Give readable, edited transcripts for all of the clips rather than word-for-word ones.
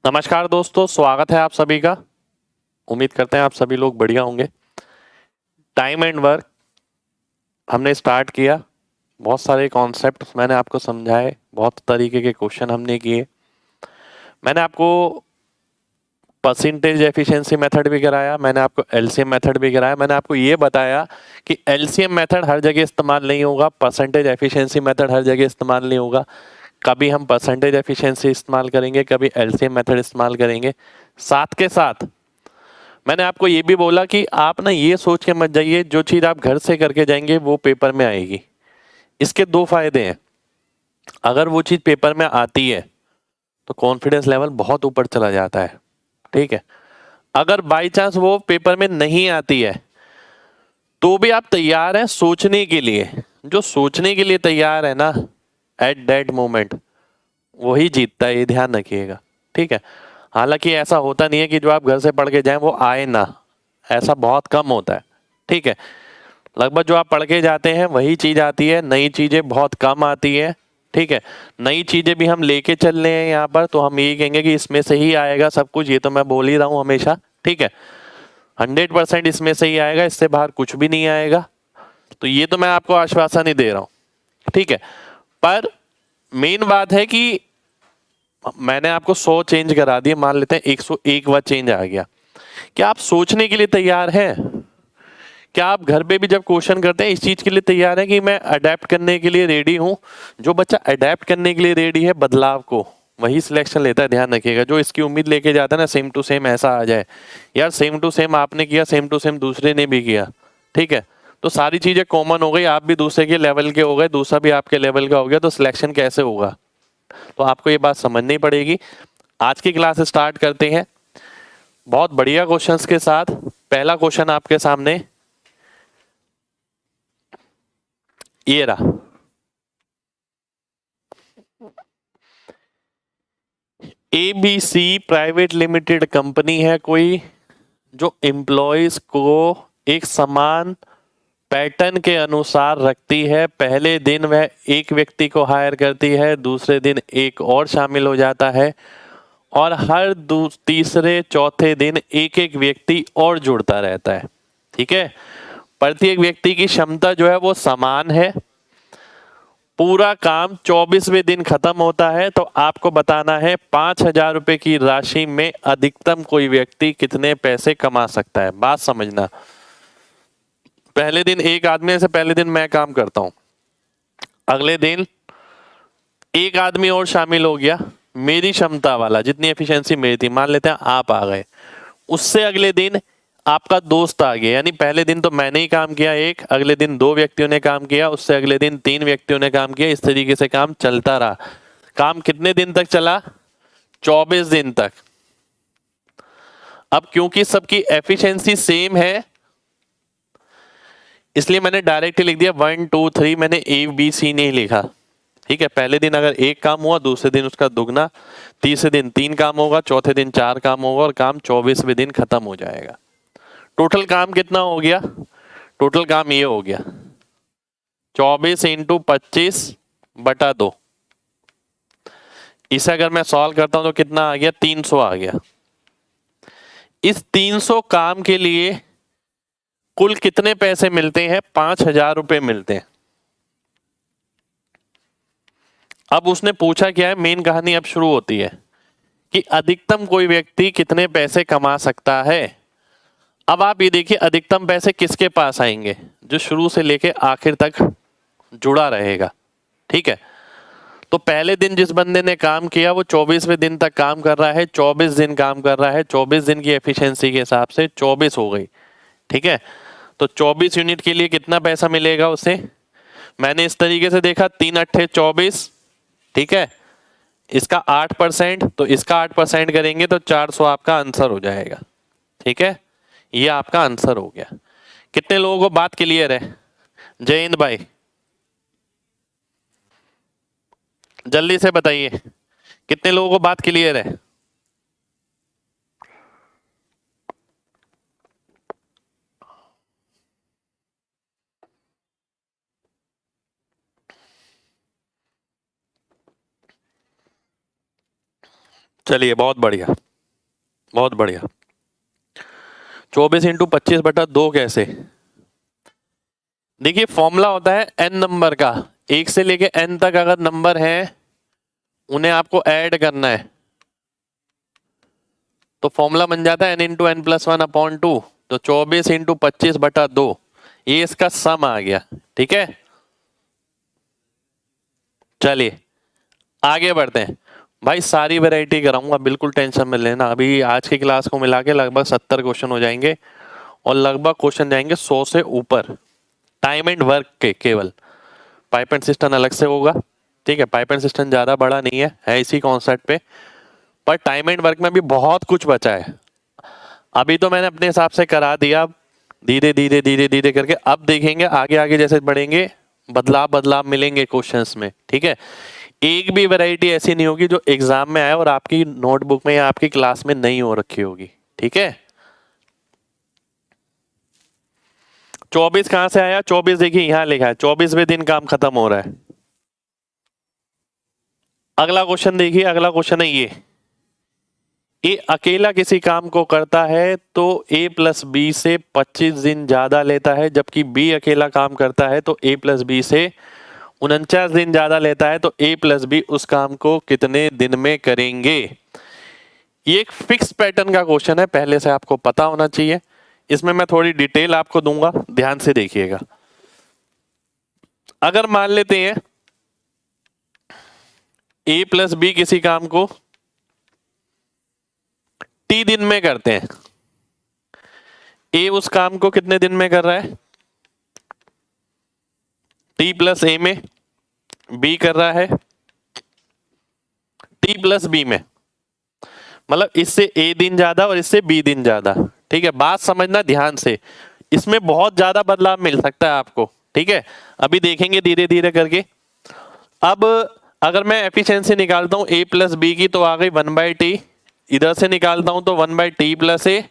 नमस्कार दोस्तों, स्वागत है आप सभी का। उम्मीद करते हैं आप सभी लोग बढ़िया होंगे। टाइम एंड वर्क हमने स्टार्ट किया। बहुत सारे कॉन्सेप्ट मैंने आपको समझाए, बहुत तरीके के क्वेश्चन हमने किए। मैंने आपको परसेंटेज एफिशिएंसी मेथड भी कराया, मैंने आपको एलसीएम मेथड भी कराया। मैंने आपको ये बताया कि एलसीएम मेथड हर जगह इस्तेमाल नहीं होगा, परसेंटेज एफिशिएंसी मेथड हर जगह इस्तेमाल नहीं होगा। कभी हम परसेंटेज एफिशिएंसी इस्तेमाल करेंगे, कभी एलसीएम मेथड इस्तेमाल करेंगे। साथ के साथ मैंने आपको ये भी बोला कि आप ना ये सोच के मत जाइए जो चीज़ आप घर से करके जाएंगे वो पेपर में आएगी। इसके दो फायदे हैं। अगर वो चीज़ पेपर में आती है तो कॉन्फिडेंस लेवल बहुत ऊपर चला जाता है, ठीक है। अगर बाई चांस वो पेपर में नहीं आती है तो भी आप तैयार हैं सोचने के लिए। जो सोचने के लिए तैयार है ना, एट दैट मोमेंट, वही जीतता है, ये ध्यान रखिएगा, ठीक है। हालांकि ऐसा होता नहीं है कि जो आप घर से पढ़ के जाएं वो आए ना, ऐसा बहुत कम होता है, ठीक है। लगभग जो आप पढ़ के जाते हैं वही चीज़ आती है, नई चीज़ें बहुत कम आती है, ठीक है। नई चीज़ें भी हम लेके चल रहे हैं यहाँ पर, तो हम यही कहेंगे कि इसमें से ही आएगा सब कुछ। ये तो मैं बोल ही रहा हूँ हमेशा, ठीक है। 100% इसमें से ही आएगा, इससे बाहर कुछ भी नहीं आएगा। तो ये तो मैं आपको आश्वासन ही दे रहा हूँ, ठीक है। पर मेन बात है कि मैंने आपको 100 चेंज करा दिए, मान लेते हैं 101 बार चेंज आ गया। क्या आप सोचने के लिए तैयार हैं? क्या आप घर पे भी जब क्वेश्चन करते हैं इस चीज के लिए तैयार है कि मैं अडेप्ट करने के लिए रेडी हूं? जो बच्चा अडेप्ट करने के लिए रेडी है बदलाव को, वही सिलेक्शन लेता है, ध्यान रखिएगा। जो इसकी उम्मीद लेके जाता है ना सेम टू सेम ऐसा आ जाए, यार सेम टू सेम आपने किया, सेम टू सेम दूसरे ने भी किया, ठीक है, तो सारी चीजें कॉमन हो गई, आप भी दूसरे के लेवल के हो गए, दूसरा भी आपके लेवल का हो गया, तो सिलेक्शन कैसे होगा? तो आपको ये बात समझनी पड़ेगी। आज की क्लास स्टार्ट करते हैं बहुत बढ़िया क्वेश्चंस के साथ। पहला क्वेश्चन आपके सामने ये रहा। एबीसी प्राइवेट लिमिटेड कंपनी है कोई, जो एम्प्लॉयज को एक समान पैटर्न के अनुसार रखती है। पहले दिन वह एक व्यक्ति को हायर करती है, दूसरे दिन एक और शामिल हो जाता है, और हर तीसरे चौथे दिन एक एक व्यक्ति और जुड़ता रहता है, ठीक है। प्रत्येक व्यक्ति की क्षमता जो है वो समान है। पूरा काम 24वें दिन खत्म होता है। तो आपको बताना है 5,000 रुपए की राशि में अधिकतम कोई व्यक्ति कितने पैसे कमा सकता है। बात समझना, पहले दिन एक आदमी से पहले दिन मैं काम करता हूं, अगले दिन एक आदमी और शामिल हो गया, मेरी क्षमता वाला, जितनी एफिशिएंसी मेरी थी, मान लेते हैं आप आ गए। उससे अगले दिन आपका दोस्त आ गया, यानी पहले दिन तो मैंने ही काम किया एक, अगले दिन दो व्यक्तियों ने काम किया, उससे अगले दिन तीन व्यक्तियों ने काम किया। इस तरीके से काम चलता रहा। काम कितने दिन तक चला? 24 दिन तक। अब क्योंकि सबकी एफिशिएंसी सेम है इसलिए मैंने डायरेक्ट लिख दिया 1 2 3, मैंने ए बी सी नहीं लिखा, ठीक है। पहले दिन अगर एक काम हुआ, दूसरे दिन उसका दुगना, तीसरे दिन तीन काम होगा, चौथे दिन चार काम होगा, और काम 24वें दिन खत्म हो जाएगा। टोटल काम कितना हो गया? टोटल काम ये हो गया 24 इंटू 25/2। इसे अगर मैं सॉल्व करता हूं तो कितना आ गया? 300 आ गया। इस 300 काम के लिए कुल कितने पैसे मिलते हैं? 5,000 रुपए मिलते हैं। अब उसने पूछा क्या है, मेन कहानी अब शुरू होती है कि अधिकतम कोई व्यक्ति कितने पैसे कमा सकता है। अब आप ये देखिए अधिकतम पैसे किसके पास आएंगे? जो शुरू से लेके आखिर तक जुड़ा रहेगा, ठीक है। तो पहले दिन जिस बंदे ने काम किया वो 24वें दिन तक काम कर रहा है, 24 दिन काम कर रहा है, 24 दिन की एफिशिएंसी के हिसाब से 24 हो गई, ठीक है। तो 24 यूनिट के लिए कितना पैसा मिलेगा उसे? मैंने इस तरीके से देखा, 3 अट्ठे 24, ठीक है। इसका 8%, तो इसका 8% करेंगे तो 400 आपका आंसर हो जाएगा, ठीक है। ये आपका आंसर हो गया। कितने लोगों को बात क्लियर है? जय हिंद भाई, जल्दी से बताइए कितने लोगों को बात क्लियर है? चलिए बहुत बढ़िया, बहुत बढ़िया। 24 इंटू 25/2 कैसे? देखिए फॉर्मूला होता है n नंबर का, 1 से लेके n तक अगर नंबर है उन्हें आपको ऐड करना है तो फॉर्मूला बन जाता है n इंटू एन प्लस 1/2। तो 24 इंटू 25/2 ये इसका सम आ गया। ठीक है, चलिए आगे बढ़ते हैं। भाई सारी वैरायटी कराऊंगा, बिल्कुल टेंशन में लेना। अभी आज की क्लास को मिला के लगभग 70 क्वेश्चन हो जाएंगे और लगभग क्वेश्चन जाएंगे 100 से ऊपर टाइम एंड वर्क के केवल। पाइप एंड सिस्टम अलग से होगा, ठीक है। पाइप एंड सिस्टम ज़्यादा बड़ा नहीं है इसी कॉन्सेप्ट पे, पर टाइम एंड वर्क में भी बहुत कुछ बचा है। अभी तो मैंने अपने हिसाब से करा दिया, धीरे धीरे धीरे धीरे करके अब देखेंगे आगे आगे जैसे बढ़ेंगे बदलाव बदलाव मिलेंगे क्वेश्चंस में। ठीक है, एक भी वैरायटी ऐसी नहीं होगी जो एग्जाम में आए और आपकी नोटबुक में या आपकी क्लास में नहीं हो रखी होगी। ठीक है, 24 कहां से आया? 24 देखिए यहां लिखा है, 24वें दिन काम खत्म हो रहा है। अगला क्वेश्चन देखिए, अगला क्वेश्चन है ये, ए अकेला किसी काम को करता है तो a प्लस बी से 25 दिन ज्यादा लेता है, जबकि b अकेला काम करता है तो a प्लस बी से 49 दिन ज्यादा लेता है। तो a प्लस बी उस काम को कितने दिन में करेंगे? ये एक फिक्स पैटर्न का क्वेश्चन है, पहले से आपको पता होना चाहिए। इसमें मैं थोड़ी डिटेल आपको दूंगा, ध्यान से देखिएगा। अगर मान लेते हैं a प्लस बी किसी काम को t दिन में करते हैं, a उस काम को कितने दिन में कर रहा है? t प्लस a में, b कर रहा है t प्लस b में, मतलब इससे a दिन ज्यादा और इससे b दिन ज्यादा। ठीक है, बात समझना ध्यान से, इसमें बहुत ज्यादा बदलाव मिल सकता है आपको। ठीक है, अभी देखेंगे धीरे धीरे करके। अब अगर मैं एफिशिएंसी निकालता हूं a प्लस बी की तो आ गई 1/t, इधर से निकालता हूं तो 1/t प्लस a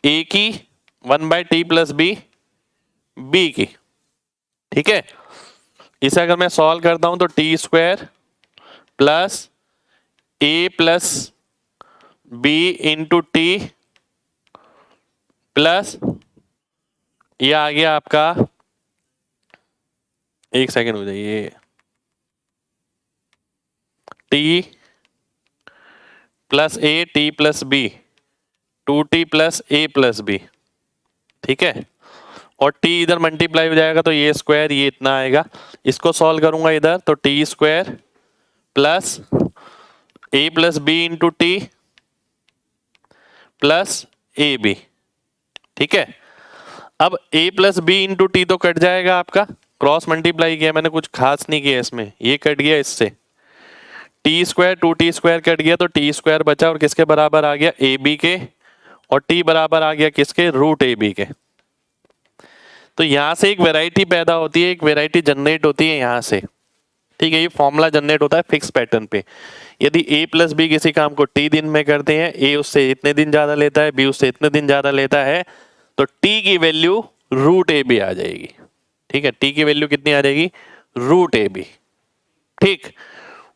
की 1/t प्लस b की। ठीक है, इसे अगर मैं सॉल्व करता हूं तो T square plus a plus B into T plus ये आ गया आपका, एक सेकेंड हो जाइए, T plus a T plus B 2t plus a plus B. ठीक है, और t इधर मल्टीप्लाई हो जाएगा तो ये स्क्वायर ये इतना आएगा। इसको सॉल्व करूंगा इधर तो T square plus a plus B into T plus A B. ठीक है, अब a plus B into T तो कट जाएगा आपका, क्रॉस मल्टीप्लाई किया मैंने, कुछ खास नहीं किया इसमें, ये कट गया इससे। T square 2t square cut गया तो टी स्क्वायर बचा और किसके बराबर आ गया? ए बी के, और t बराबर आ गया किसके? रूट ए बी के। तो यहां से एक वैरायटी पैदा होती है, एक वैरायटी जनरेट होती है यहां से। ठीक है, ये फॉर्मूला जनरेट होता है फिक्स पैटर्न पे। यदि a प्लस बी किसी काम को t दिन में करते हैं, a उससे इतने दिन ज्यादा लेता है, b उससे इतने दिन ज्यादा लेता है, तो t की वैल्यू रूट ए बी आ जाएगी। ठीक है, t की वैल्यू कितनी आ जाएगी? Root A B. ठीक,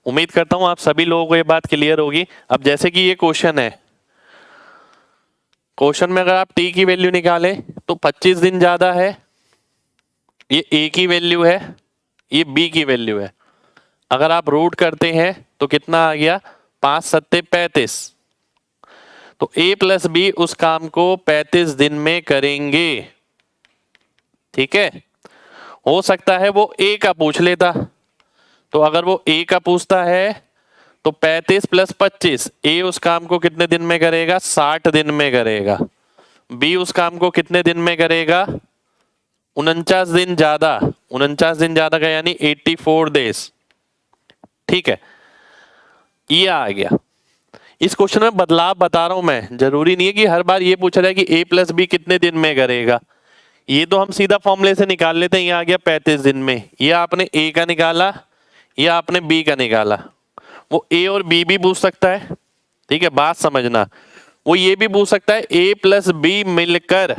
उम्मीद करता हूं आप सभी लोगों को ये बात क्लियर होगी। अब जैसे कि ये क्वेश्चन है, क्वेश्चन में अगर आप t की वैल्यू निकालें तो 25 दिन ज्यादा है, ये a की वैल्यू है, ये b की वैल्यू है। अगर आप रूट करते हैं तो कितना आ गया? 5 सत्ते 35। तो a प्लस बी उस काम को 35 दिन में करेंगे। ठीक है, हो सकता है वो a का पूछ लेता, तो अगर वो a का पूछता है तो 35 प्लस 25, a उस काम को कितने दिन में करेगा? 60 दिन में करेगा। b उस काम को कितने दिन में करेगा? 49 दिन ज्यादा, 49 दिन ज्यादा का यानी 84 डेज। ठीक है, ये आ गया। इस क्वेश्चन में बदलाव बता रहा हूं मैं, जरूरी नहीं है कि हर बार ये पूछा जाए कि a प्लस बी कितने दिन में करेगा। ये तो हम सीधा फॉर्मूले से निकाल लेते हैं, ये आ गया 35 दिन में। ये आपने a का निकाला, ये आपने b का निकाला, वो a और b भी पूछ सकता है। ठीक है, बात समझना, वो ये भी पूछ सकता है a प्लस बी मिलकर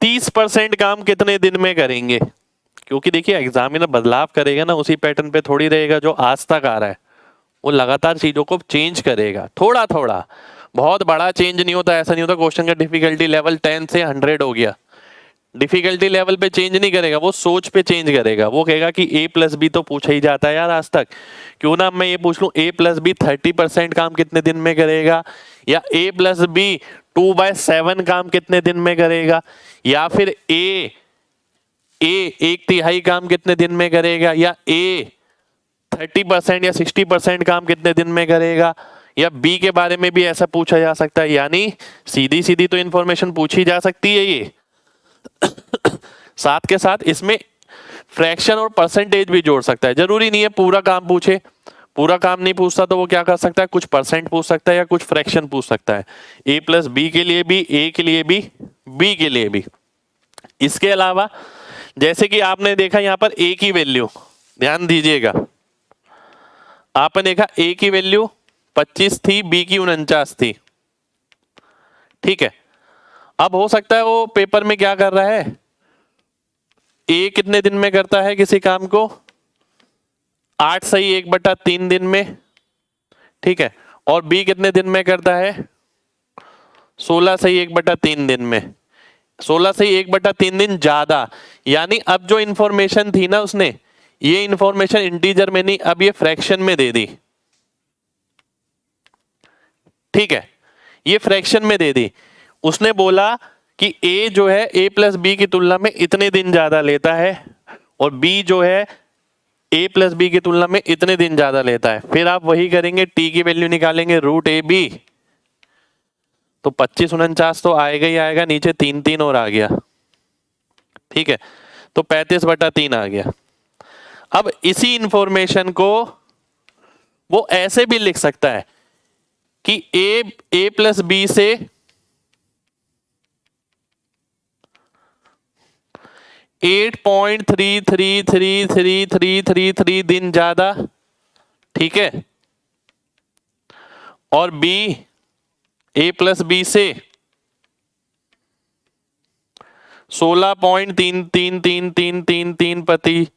30% काम कितने दिन में करेंगे। क्योंकि देखिए एग्जामिनर बदलाव करेगा ना, उसी पैटर्न पे थोड़ी रहेगा जो आज तक आ रहा है, वो लगातार चीजों को चेंज करेगा थोड़ा थोड़ा, बहुत बड़ा चेंज नहीं होता। ऐसा नहीं होता क्वेश्चन का डिफिकल्टी लेवल 10 से 100 हो गया, डिफिकल्टी लेवल पे चेंज नहीं करेगा, वो सोच पे चेंज करेगा। वो कहेगा कि a प्लस बी तो पूछा ही जाता है यार आज तक, क्यों ना मैं ये पूछ लूं a प्लस बी 30% काम कितने दिन में करेगा, या a प्लस बी 2/7 काम कितने दिन में करेगा, या फिर a 1/3 काम कितने दिन में करेगा, या a 30% या 60% काम कितने दिन में करेगा, या बी के बारे में भी ऐसा पूछा जा सकता है। यानी सीधी सीधी तो इंफॉर्मेशन पूछी जा सकती है ये, साथ के साथ इसमें फ्रैक्शन और परसेंटेज भी जोड़ सकता है। जरूरी नहीं है पूरा काम पूछे, पूरा काम नहीं पूछता तो वो क्या कर सकता है, कुछ परसेंट पूछ सकता है या कुछ फ्रैक्शन पूछ सकता है, a प्लस बी के लिए भी, a के लिए भी, b के लिए भी। इसके अलावा जैसे कि आपने देखा यहां पर a की वैल्यू, ध्यान दीजिएगा, आपने देखा a की वैल्यू 25 थी, b की 49 थी, ठीक है। अब हो सकता है वो पेपर में क्या कर रहा है, a कितने दिन में करता है किसी काम को, 8 सही 1/3 दिन में, ठीक है, और b कितने दिन में करता है, 16 सही 1/3 दिन में, 16 सही 1/3 दिन ज्यादा। यानी अब जो इंफॉर्मेशन थी ना उसने, ये इंफॉर्मेशन इंटीजर में नहीं, अब ये फ्रैक्शन में दे दी, ठीक है, ये फ्रैक्शन में दे दी। उसने बोला कि a जो है a प्लस बी की तुलना में इतने दिन ज्यादा लेता है, और b जो है a प्लस बी की तुलना में इतने दिन ज्यादा लेता है। फिर आप वही करेंगे, t की वैल्यू निकालेंगे √ab, तो 25 49 तो आएगा ही आएगा, नीचे 3 3 और आ गया, ठीक है, तो 35/3 आ गया। अब इसी इंफॉर्मेशन को वो ऐसे भी लिख सकता है कि a प्लस बी से 8.333333 दिन ज्यादा, ठीक है, और b a प्लस बी से 16.333333 प्रति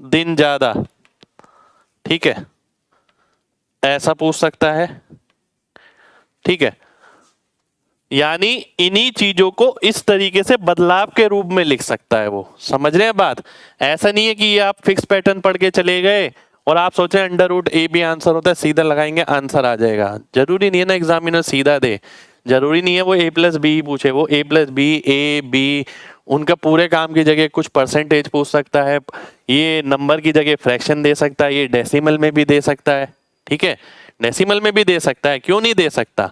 दिन ज्यादा, ठीक है, ऐसा पूछ सकता है, ठीक है। यानी इन्हीं चीजों को इस तरीके से बदलाव के रूप में लिख सकता है वो, समझ रहे हैं बात। ऐसा नहीं है कि ये आप फिक्स पैटर्न पढ़ के चले गए और आप सोचें √ab आंसर होता है, सीधा लगाएंगे आंसर आ जाएगा। जरूरी नहीं है ना एग्जामिनर सीधा दे, जरूरी नहीं है वो a प्लस बी पूछे, वो a plus B a b उनका पूरे काम की जगह कुछ परसेंटेज पूछ सकता है, ये नंबर की जगह फ्रैक्शन दे सकता है, ये डेसिमल में भी दे सकता है, ठीक है, डेसिमल में भी दे सकता है, क्यों नहीं दे सकता।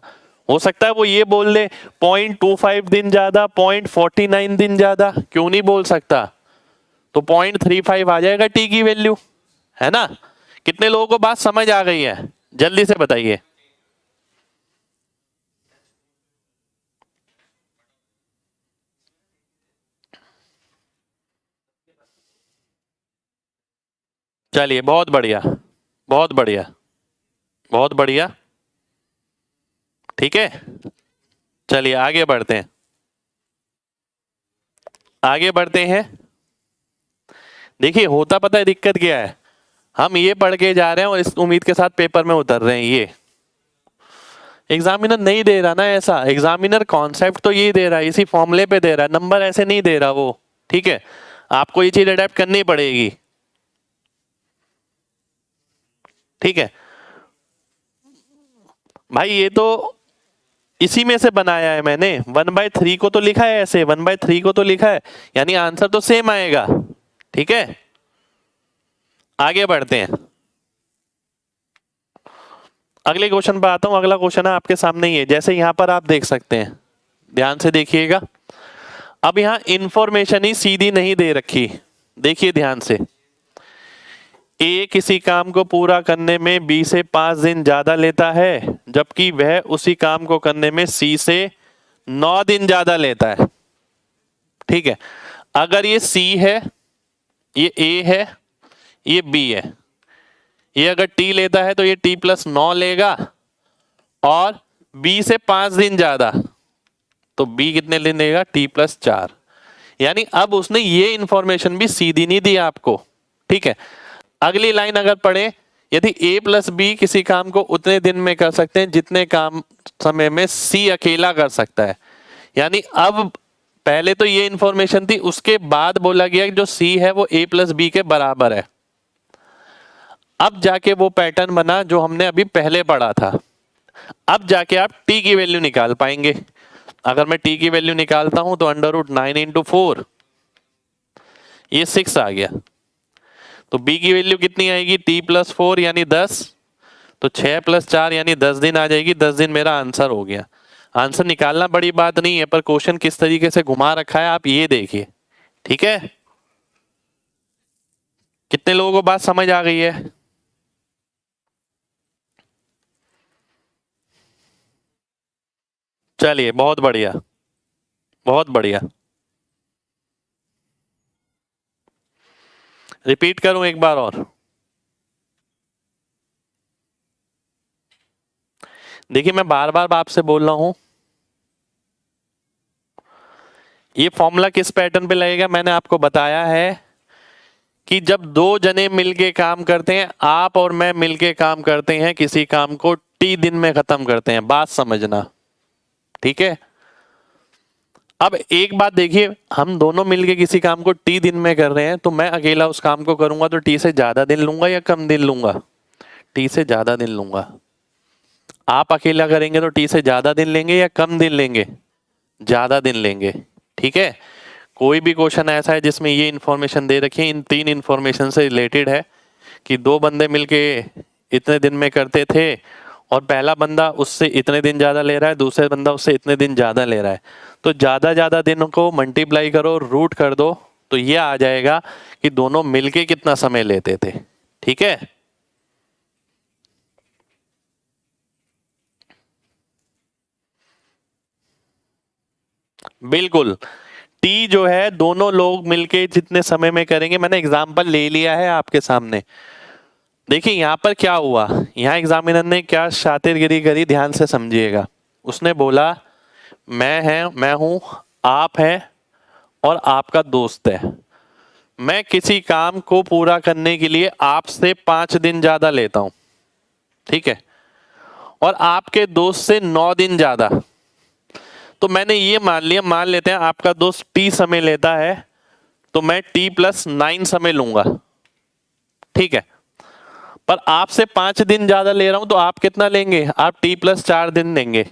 हो सकता है वो ये बोल दे 0.25 दिन ज्यादा, 0.49 दिन ज्यादा, क्यों नहीं बोल सकता, तो 0.35 आ जाएगा t की वैल्यू, है ना। कितने लोगों को बात समझ आ गई है, जल्दी से बताइए। चलिए बहुत बढ़िया, बहुत बढ़िया, बहुत बढ़िया, ठीक है। चलिए आगे बढ़ते हैं, आगे बढ़ते हैं। देखिए होता पता है दिक्कत क्या है, हम ये पढ़ के जा रहे हैं और इस उम्मीद के साथ पेपर में उतर रहे हैं, ये एग्जामिनर नहीं दे रहा ना ऐसा। एग्जामिनर कॉन्सेप्ट तो ये दे रहा है, इसी फॉर्मूले पे दे रहा है, नंबर ऐसे नहीं दे रहा वो, ठीक है। आपको ये चीज अडेप्ट करनी पड़ेगी, ठीक है भाई। ये तो इसी में से बनाया है मैंने, 1/3 को तो लिखा है ऐसे, 1/3 को तो लिखा है, यानी आंसर तो सेम आएगा, ठीक है। आगे बढ़ते हैं, अगले क्वेश्चन पर आता हूं। अगला क्वेश्चन है आपके सामने ही है, जैसे यहां पर आप देख सकते हैं, ध्यान से देखिएगा। अब यहां इंफॉर्मेशन ही सीधी नहीं दे रखी, देखिए ध्यान से। ए किसी काम को पूरा करने में बी से 5 दिन ज्यादा लेता है, जबकि वह उसी काम को करने में सी से 9 दिन ज्यादा लेता है, ठीक है। अगर ये सी है, ये ए है, ये बी है, ये अगर टी लेता है तो ये टी प्लस 9 लेगा, और बी से 5 दिन ज्यादा तो बी कितने दिन लेगा, टी प्लस 4। यानी अब उसने ये इंफॉर्मेशन भी सीधी नहीं दी आपको, ठीक है। अगली लाइन अगर पढ़े, यदि a प्लस बी किसी काम को उतने दिन में कर सकते हैं जितने काम समय में c अकेला कर सकता है, यानी अब पहले तो ये इंफॉर्मेशन थी, उसके बाद बोला गया कि जो c है वो a प्लस बी के बराबर है। अब जाके वो पैटर्न बना जो हमने अभी पहले पढ़ा था। अब जाके आप t की वैल्यू निकाल पाएंगे। अगर मैं t की वैल्यू निकालता हूं तो √9 इंटू 4, ये 6 आ गया। तो b की वैल्यू कितनी आएगी, t प्लस 4 यानी 10, तो 6 प्लस 4 यानी 10 दिन आ जाएगी। 10 दिन मेरा आंसर हो गया। आंसर निकालना बड़ी बात नहीं है, पर क्वेश्चन किस तरीके से घुमा रखा है आप ये देखिए। ठीक है, कितने लोगों को बात समझ आ गई है? चलिए, बहुत बढ़िया, बहुत बढ़िया। रिपीट करूं एक बार और? देखिए, मैं बार बार आपसे बोल रहा हूं, ये फॉर्मूला किस पैटर्न पे लगेगा मैंने आपको बताया है कि जब दो जने मिलके काम करते हैं, आप और मैं मिलके काम करते हैं, किसी काम को टी दिन में खत्म करते हैं। बात समझना, ठीक है? अब एक बात देखिए, हम दोनों मिलके किसी काम को टी दिन में कर रहे हैं, तो मैं अकेला उस काम को करूंगा तो टी से ज्यादा दिन लूंगा या कम दिन लूंगा? टी से ज्यादा दिन लूंगा। आप अकेला करेंगे तो टी से ज्यादा दिन लेंगे या कम दिन लेंगे? ज्यादा दिन लेंगे। ठीक है, कोई भी क्वेश्चन ऐसा है जिसमें ये इंफॉर्मेशन दे रखी है, इन तीन इंफॉर्मेशन से रिलेटेड है कि दो बंदे मिलके इतने दिन में करते थे और पहला बंदा उससे इतने दिन ज्यादा ले रहा है, दूसरा बंदा उससे इतने दिन ज्यादा ले रहा है, तो ज्यादा दिनों को मल्टीप्लाई करो, रूट कर दो, तो ये आ जाएगा कि दोनों मिलके कितना समय लेते थे। ठीक है, बिल्कुल। टी जो है दोनों लोग मिलके जितने समय में करेंगे, मैंने एग्जांपल ले लिया है आपके सामने। देखिए यहां पर क्या हुआ, यहां एग्जामिनर ने क्या शातिरगिरी करी, ध्यान से समझिएगा। उसने बोला मैं हूं, आप हैं और आपका दोस्त है। मैं किसी काम को पूरा करने के लिए आपसे 5 दिन ज्यादा लेता हूं, ठीक है, और आपके दोस्त से 9 दिन ज्यादा। तो मैंने ये मान लिया, मान लेते हैं आपका दोस्त टी समय लेता है, तो मैं टी प्लस 9 समय लूंगा, ठीक है। पर आपसे 5 दिन ज्यादा ले रहा हूं, तो आप कितना लेंगे? आप टी प्लस 4 दिन लेंगे।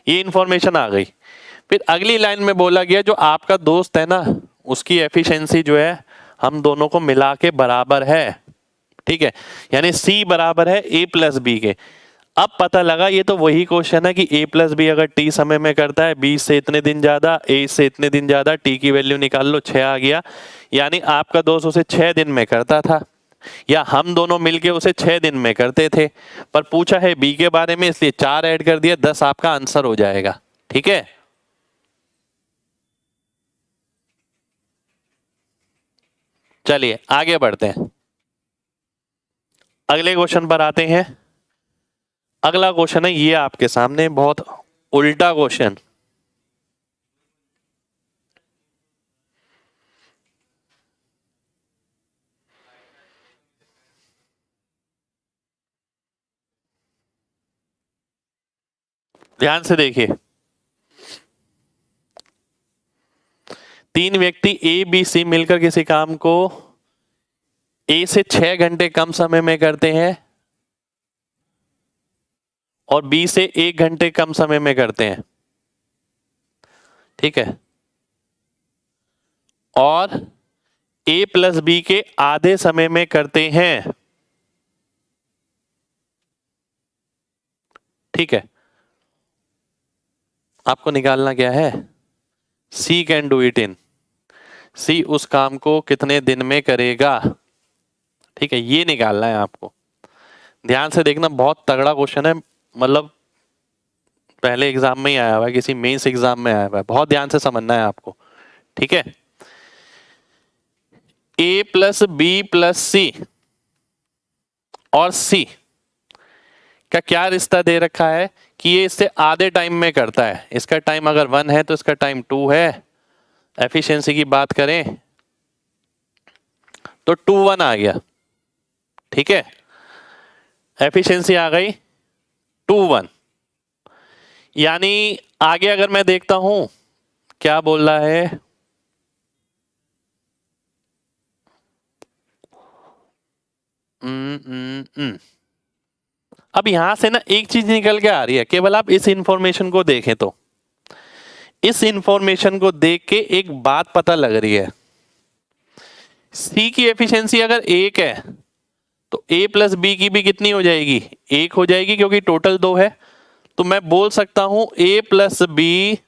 ये इंफॉर्मेशन आ गई। फिर अगली लाइन में बोला गया जो आपका दोस्त है ना, उसकी एफिशिएंसी जो है हम दोनों को मिला के बराबर है, ठीक है, यानी सी बराबर है ए प्लस बी के। अब पता लगा, ये तो वही क्वेश्चन है कि ए प्लस बी अगर टी समय में करता है, बी से इतने दिन ज्यादा, ए से इतने दिन ज्यादा, टी की वैल्यू निकाल लो, 6 आ गया। यानी आपका दोस्त उसे 6 दिन में करता था, या हम दोनों मिलके उसे 6 दिन में करते थे। पर पूछा है बी के बारे में, इसलिए 4 ऐड कर दिया, 10 आपका आंसर हो जाएगा। ठीक है, चलिए आगे बढ़ते हैं, अगले क्वेश्चन पर आते हैं। अगला क्वेश्चन है ये आपके सामने, बहुत उल्टा क्वेश्चन। ध्यान से देखिए, 3 व्यक्ति ए बी सी मिलकर किसी काम को ए से 6 घंटे कम समय में करते हैं और बी से 1 घंटे कम समय में करते हैं, ठीक है, और ए प्लस बी के आधे समय में करते हैं, ठीक है। आपको निकालना क्या है? सी कैन डू इट इन, सी उस काम को कितने दिन में करेगा, ठीक है, ये निकालना है आपको। ध्यान से देखना, बहुत तगड़ा क्वेश्चन है, मतलब पहले एग्जाम में ही आया हुआ है, किसी मेंस एग्जाम में आया हुआ है, बहुत ध्यान से समझना है आपको, ठीक है। ए प्लस बी प्लस सी और सी का क्या रिश्ता दे रखा है कि ये इससे आधे टाइम में करता है। इसका टाइम अगर 1 है तो इसका टाइम 2 है। एफिशिएंसी की बात करें तो 2 1 आ गया, ठीक है। एफिशिएंसी आ गई 2:1। यानी आगे अगर मैं देखता हूं क्या बोल रहा है, अब यहां से ना एक चीज निकल के आ रही है, केवल आप इस इंफॉर्मेशन को देखें तो, इस इंफॉर्मेशन को देख के एक बात पता लग रही है, सी की एफिशिएंसी अगर 1 है तो ए प्लस बी की भी कितनी हो जाएगी, 1 हो जाएगी, क्योंकि टोटल 2 है। तो मैं बोल सकता हूं ए प्लस बी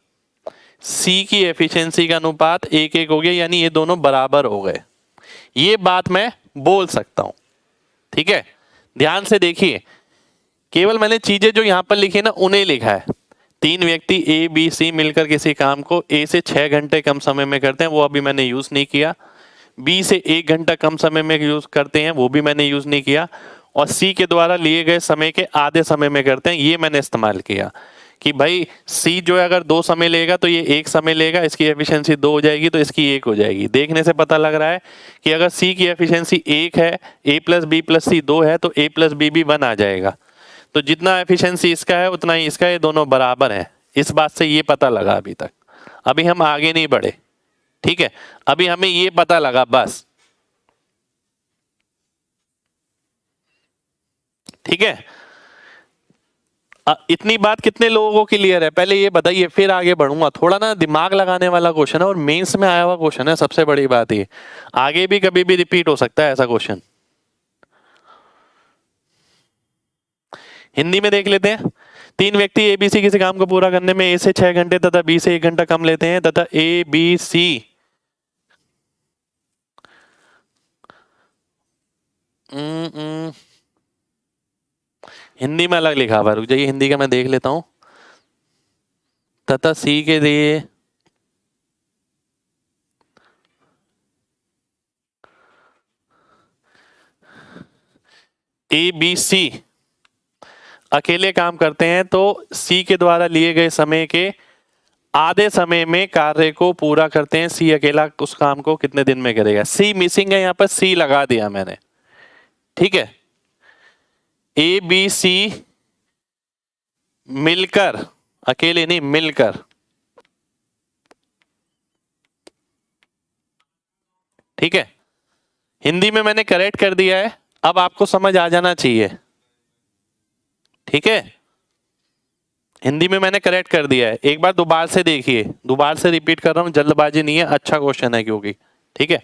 सी की एफिशिएंसी का अनुपात 1:1 हो गया, यानी ये दोनों बराबर हो गए। ये बात मैं बोल सकता हूं। ठीक है, ध्यान से देखिए, केवल मैंने चीजें जो यहां पर लिखी है ना उन्हें लिखा है। 3 व्यक्ति ए बी सी मिलकर किसी काम को ए से 6 घंटे कम समय में करते हैं, वो अभी मैंने यूज नहीं किया। बी से 1 घंटा कम समय में यूज करते हैं, वो भी मैंने यूज नहीं किया। और सी के द्वारा लिए गए समय के आधे समय में करते हैं, ये मैंने इस्तेमाल किया कि भाई सी जो है अगर 2 समय लेगा तो ये 1 समय लेगा, इसकी एफिशिएंसी 2 हो जाएगी तो इसकी 1 हो जाएगी। देखने से पता लग रहा है कि अगर सी की एफिशिएंसी 1 है, ए प्लस बी प्लस सी 2 है, तो ए प्लस बी भी 1 आ जाएगा। तो जितना एफिशिएंसी इसका है उतना ही इसका, ये दोनों बराबर हैं। इस बात से ये पता लगा अभी तक, अभी हम आगे नहीं बढ़े। ठीक है, अभी हमें ये पता लगा बस। ठीक है, इतनी बात कितने लोगों को क्लियर है, पहले ये बताइए, फिर आगे बढ़ूंगा। थोड़ा ना दिमाग लगाने वाला क्वेश्चन है और मेंस में आया हुआ क्वेश्चन है, सबसे बड़ी बात ये, आगे भी कभी भी रिपीट हो सकता है ऐसा क्वेश्चन। हिंदी में देख लेते हैं। 3 व्यक्ति ए बी सी किसी काम को पूरा करने में ए से 6 घंटे तथा बी से 1 घंटा कम लेते हैं, तथा ए बी सी हिंदी में अलग लिखा हुआ, रुक जाइए, हिंदी का मैं देख लेता हूं। तथा सी के लिए ए बी सी अकेले काम करते हैं तो सी के द्वारा लिए गए समय के आधे समय में कार्य को पूरा करते हैं। सी अकेला उस काम को कितने दिन में करेगा, सी मिसिंग है, यहां पर सी लगा दिया मैंने। ठीक है, ए बी सी मिलकर, अकेले नहीं मिलकर, ठीक है, हिंदी में मैंने करेक्ट कर दिया है, अब आपको समझ आ जाना चाहिए। ठीक है, हिंदी में मैंने करेक्ट कर दिया है, एक बार दोबारा से देखिए, दोबारा से रिपीट कर रहा हूं, जल्दबाजी नहीं है, अच्छा क्वेश्चन है क्योंकि। ठीक है,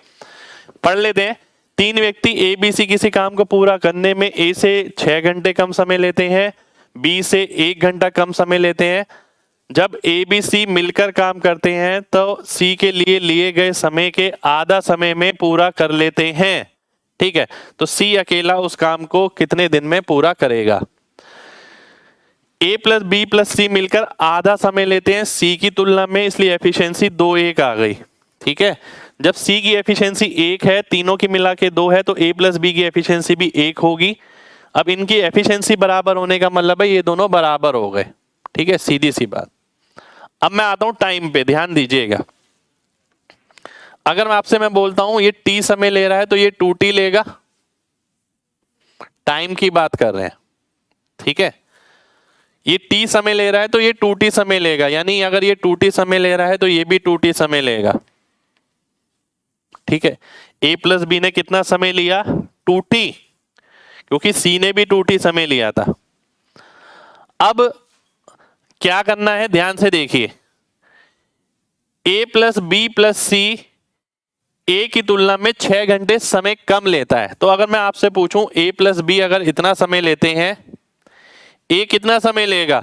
पढ़ लेते हैं। 3 व्यक्ति ए बी सी किसी काम को पूरा करने में ए से 6 घंटे कम समय लेते हैं, बी से 1 घंटा कम समय लेते हैं। जब ए बी सी मिलकर काम करते हैं तो सी के लिए गए समय के आधा समय में पूरा कर लेते हैं। ठीक है, तो सी अकेला उस काम को कितने दिन में पूरा करेगा। ए प्लस बी प्लस सी मिलकर आधा समय लेते हैं सी की तुलना में, इसलिए एफिशिएंसी 2:1 आ गई। ठीक है, जब सी की एफिशिएंसी 1 है, तीनों की मिला के 2 है, तो ए प्लस बी की एफिशिएंसी भी 1 होगी। अब इनकी एफिशिएंसी बराबर होने का मतलब है ये दोनों बराबर हो गए। ठीक है, सीधी सी बात। अब मैं आता हूं टाइम पे, ध्यान दीजिएगा। अगर मैं आपसे मैं बोलता हूं ये टी समय ले रहा है तो ये 2t लेगा, टाइम की बात कर रहे हैं। ठीक है, ये t समय ले रहा है तो ये 2t समय लेगा, यानी अगर ये 2t समय ले रहा है तो ये भी 2t समय लेगा। ठीक है, a प्लस बी ने कितना समय लिया, 2t, क्योंकि c ने भी 2t समय लिया था। अब क्या करना है, ध्यान से देखिए, a प्लस बी प्लस सी ए की तुलना में 6 घंटे समय कम लेता है। तो अगर मैं आपसे पूछूं ए प्लस बी अगर इतना समय लेते हैं, ए कितना समय लेगा,